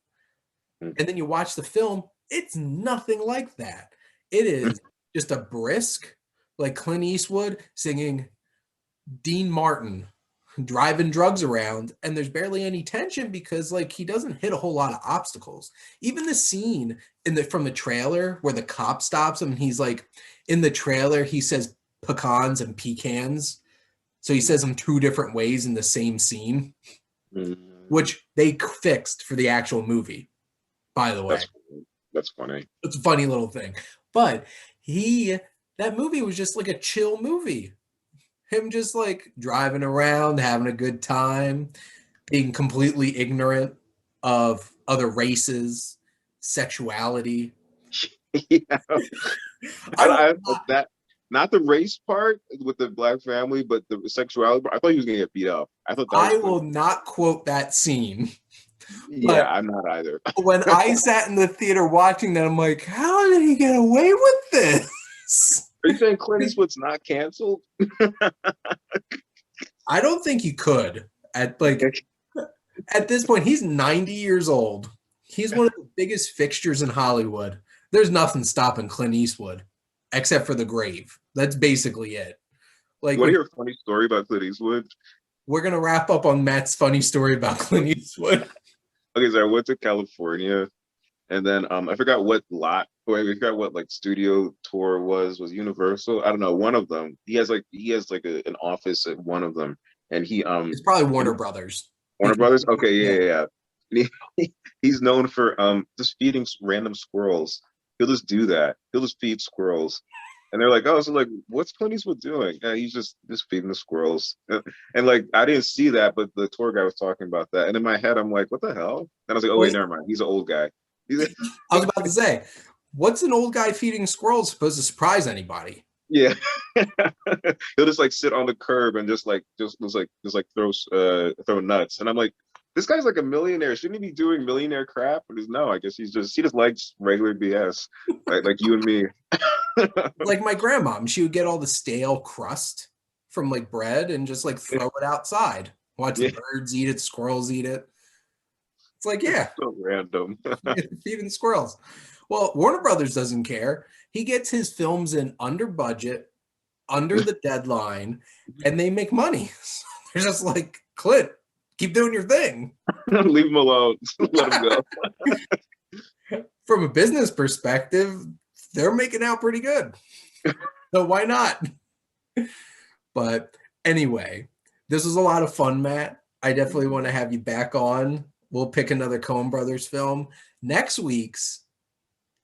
And then you watch the film, it's nothing like that. It is just a brisk, like Clint Eastwood singing Dean Martin driving drugs around, and there's barely any tension because like he doesn't hit a whole lot of obstacles. Even the scene from the trailer where the cop stops him and he's like, in the trailer he says pecans and pecans, so he says them two different ways in the same scene, which they fixed for the actual movie, by the way. That's funny. It's a funny little thing. But that movie was just like a chill movie. Him just like driving around, having a good time, being completely ignorant of other races, sexuality. Yeah. That not the race part with the black family, but the sexuality part. I thought he was gonna get beat up. I thought that I will not quote that scene. Yeah, I'm not either. When I sat in the theater watching that, I'm like, how did he get away with this? Are you saying Clint Eastwood's not canceled? I don't think he could. At this point, he's 90 years old. He's one of the biggest fixtures in Hollywood. There's nothing stopping Clint Eastwood, except for the grave. That's basically it. Like, want to hear a funny story about Clint Eastwood? We're gonna wrap up on Matt's funny story about Clint Eastwood. Okay, so I went to California, and then I forgot what lot, or I forgot what like studio tour was Universal. I don't know. One of them. He has an office at one of them, and it's probably Warner Brothers. Warner Brothers. Okay, yeah. And he's known for just feeding random squirrels. He'll just do that. He'll just feed squirrels. And they're like, oh, so like, what's Clint Eastwood doing? Yeah, he's just feeding the squirrels. And like, I didn't see that, but the tour guy was talking about that. And in my head, I'm like, what the hell? And I was like, oh wait, never mind. He's an old guy. I was about to say, what's an old guy feeding squirrels supposed to surprise anybody? Yeah, he'll just like sit on the curb and just throw nuts. And I'm like, this guy's like a millionaire. Shouldn't he be doing millionaire crap? But no, I guess he just likes regular BS, like you and me. Like my grandma, she would get all the stale crust from like bread and just like throw it outside. Watch the birds eat it, squirrels eat it. It's like, yeah, it's so random. Feeding squirrels. Well, Warner Brothers doesn't care. He gets his films in under budget, under the deadline, and they make money. So they're just like, Clint, keep doing your thing. Leave him alone. Let him go. From a business perspective, they're making out pretty good. So why not? But anyway, this was a lot of fun, Matt. I definitely want to have you back on. We'll pick another Coen Brothers film. Next week's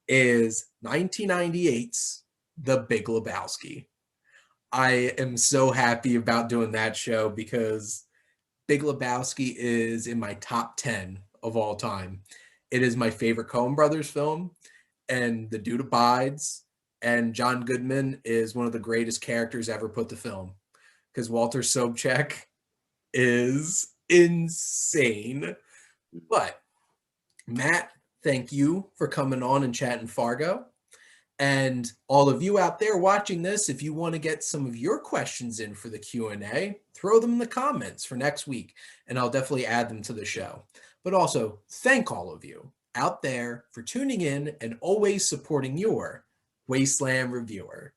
is 1998's The Big Lebowski. I am so happy about doing that show because Big Lebowski is in my top 10 of all time. It is my favorite Coen Brothers film, and the dude abides, and John Goodman is one of the greatest characters ever put to film because Walter Sobchak is insane. But Matt, thank you for coming on and chatting Fargo. And all of you out there watching this, if you want to get some of your questions in for the Q&A, throw them in the comments for next week, and I'll definitely add them to the show. But also, thank all of you out there for tuning in and always supporting your Wasteland Reviewer.